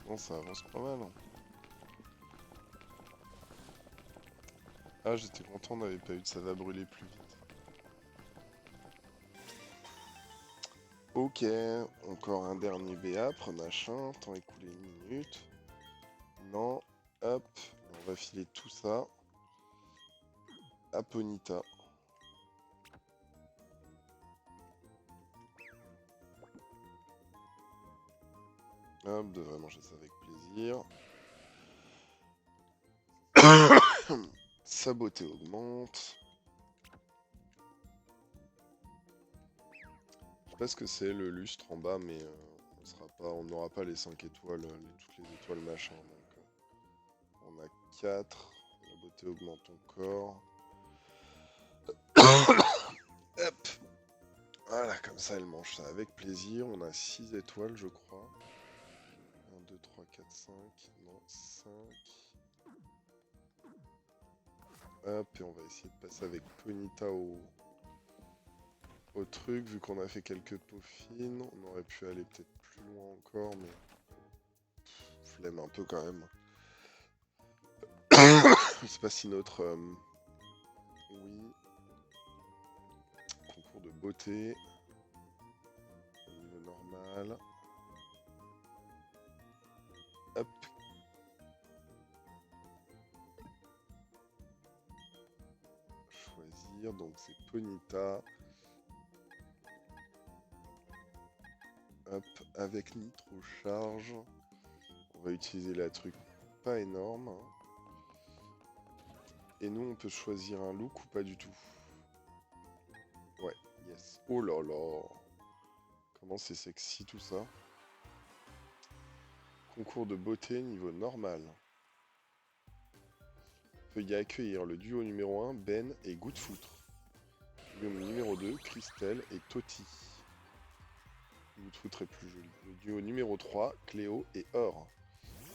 Bon, ça avance pas mal. Hein. Ah, j'étais content, on n'avait pas eu de ça va brûler plus vite. Ok, encore un dernier béapre, machin, temps écoulé 1 minute. Non, hop, on va filer tout ça à Ponyta. Hop, devrait manger ça avec plaisir. Sa beauté augmente. Je sais pas ce que c'est le lustre en bas, mais on n'aura pas les 5 étoiles, toutes les étoiles machin. Donc, on a 4. La beauté augmente encore. Hop. Voilà, comme ça elle mange ça avec plaisir. On a 6 étoiles, je crois. 1, 2, 3, 4, 5. Non, 5. Hop, et on va essayer de passer avec Ponyta au truc, vu qu'on a fait quelques peaufines. On aurait pu aller peut-être plus loin encore, mais flemme un peu quand même. Je sais pas si notre... oui. Concours de beauté. Au niveau normal. Hop. Choisir, donc c'est Ponyta. Hop, avec Nitro Charge. On va utiliser la truc pas énorme. Et nous, on peut choisir un look ou pas du tout. Ouais, yes. Oh là là. Comment c'est sexy tout ça. Concours de beauté niveau normal. Peut y accueillir le duo numéro 1, Ben et Goodfoutre. Le numéro 2, Christelle et Toti. Goodfoutre est plus joli. Le duo numéro 3, Cléo et Or.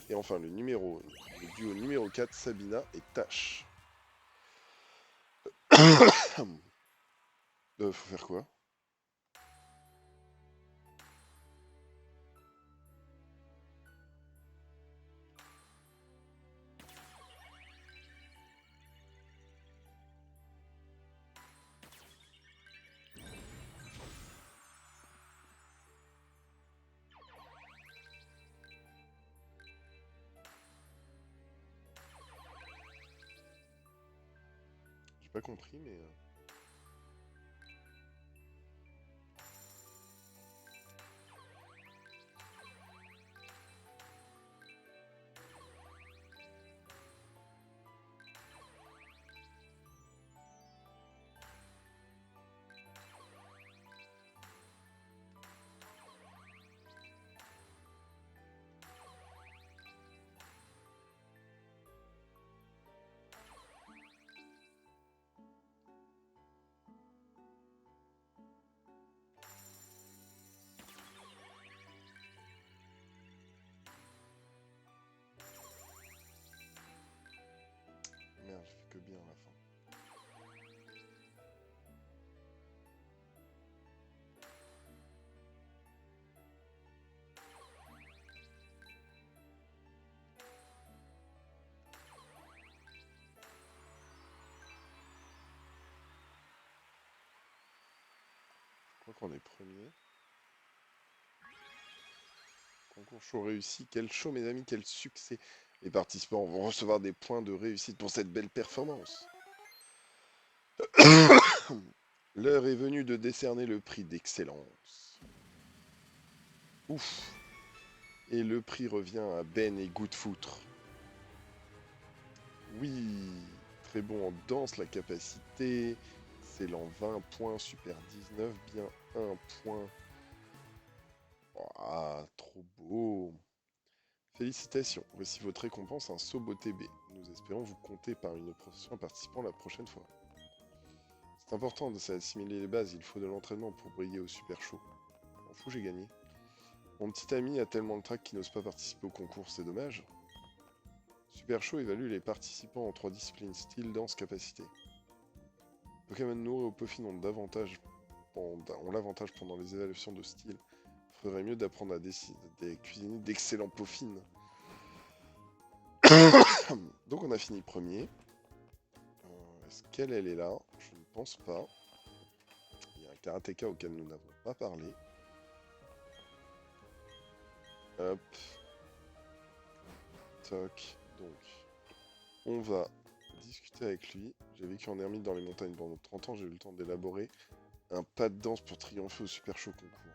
Et enfin le duo numéro 4, Sabina et Tash. Faut faire quoi? J'ai pas compris, mais... Merde, j'ai fait que bien à la fin. Je crois qu'on est premier. Concours show réussi. Quel show, mes amis, quel succès. Les participants vont recevoir des points de réussite pour cette belle performance. L'heure est venue de décerner le prix d'excellence. Ouf. Et le prix revient à Ben et Goodfoutre. Oui. Très bon en danse, la capacité. Excellent 20 points, super 19, bien 1 point. Ah, trop beau. Félicitations, voici votre récompense, un Sobo TB. Nous espérons vous compter par une profession participant la prochaine fois. C'est important de s'assimiler les bases, il faut de l'entraînement pour briller au super show. M'en fous, j'ai gagné. Mon petit ami a tellement le trac qu'il n'ose pas participer au concours, c'est dommage. Super show évalue les participants en 3 disciplines, style, danse, capacité. Pokémon nourris au peaufine ont l'avantage pendant les évaluations de style. Faudrait mieux d'apprendre à cuisiner d'excellents peaufines. Donc on a fini premier. Est-ce qu'elle est là? Je ne pense pas. Il y a un karatéka auquel nous n'avons pas parlé. Hop. Toc. Donc, on va discuter avec lui. J'ai vécu en ermite dans les montagnes pendant 30 ans, j'ai eu le temps d'élaborer un pas de danse pour triompher au super chaud concours.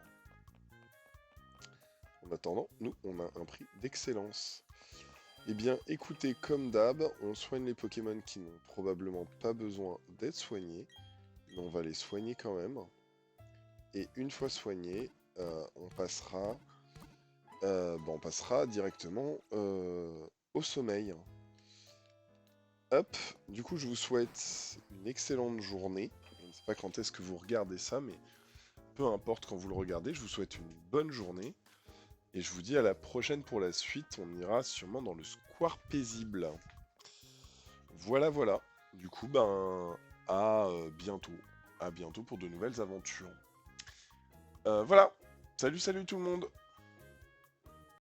En attendant, nous, on a un prix d'excellence. Eh bien, écoutez, comme d'hab, on soigne les Pokémon qui n'ont probablement pas besoin d'être soignés, mais on va les soigner quand même. Et une fois soignés, on passera directement au sommeil. Hop, du coup, je vous souhaite une excellente journée. Je ne sais pas quand est-ce que vous regardez ça, mais peu importe quand vous le regardez, je vous souhaite une bonne journée. Et je vous dis à la prochaine pour la suite. On ira sûrement dans le square paisible. Voilà, voilà. Du coup, ben, à bientôt. À bientôt pour de nouvelles aventures. Voilà. Salut, salut tout le monde.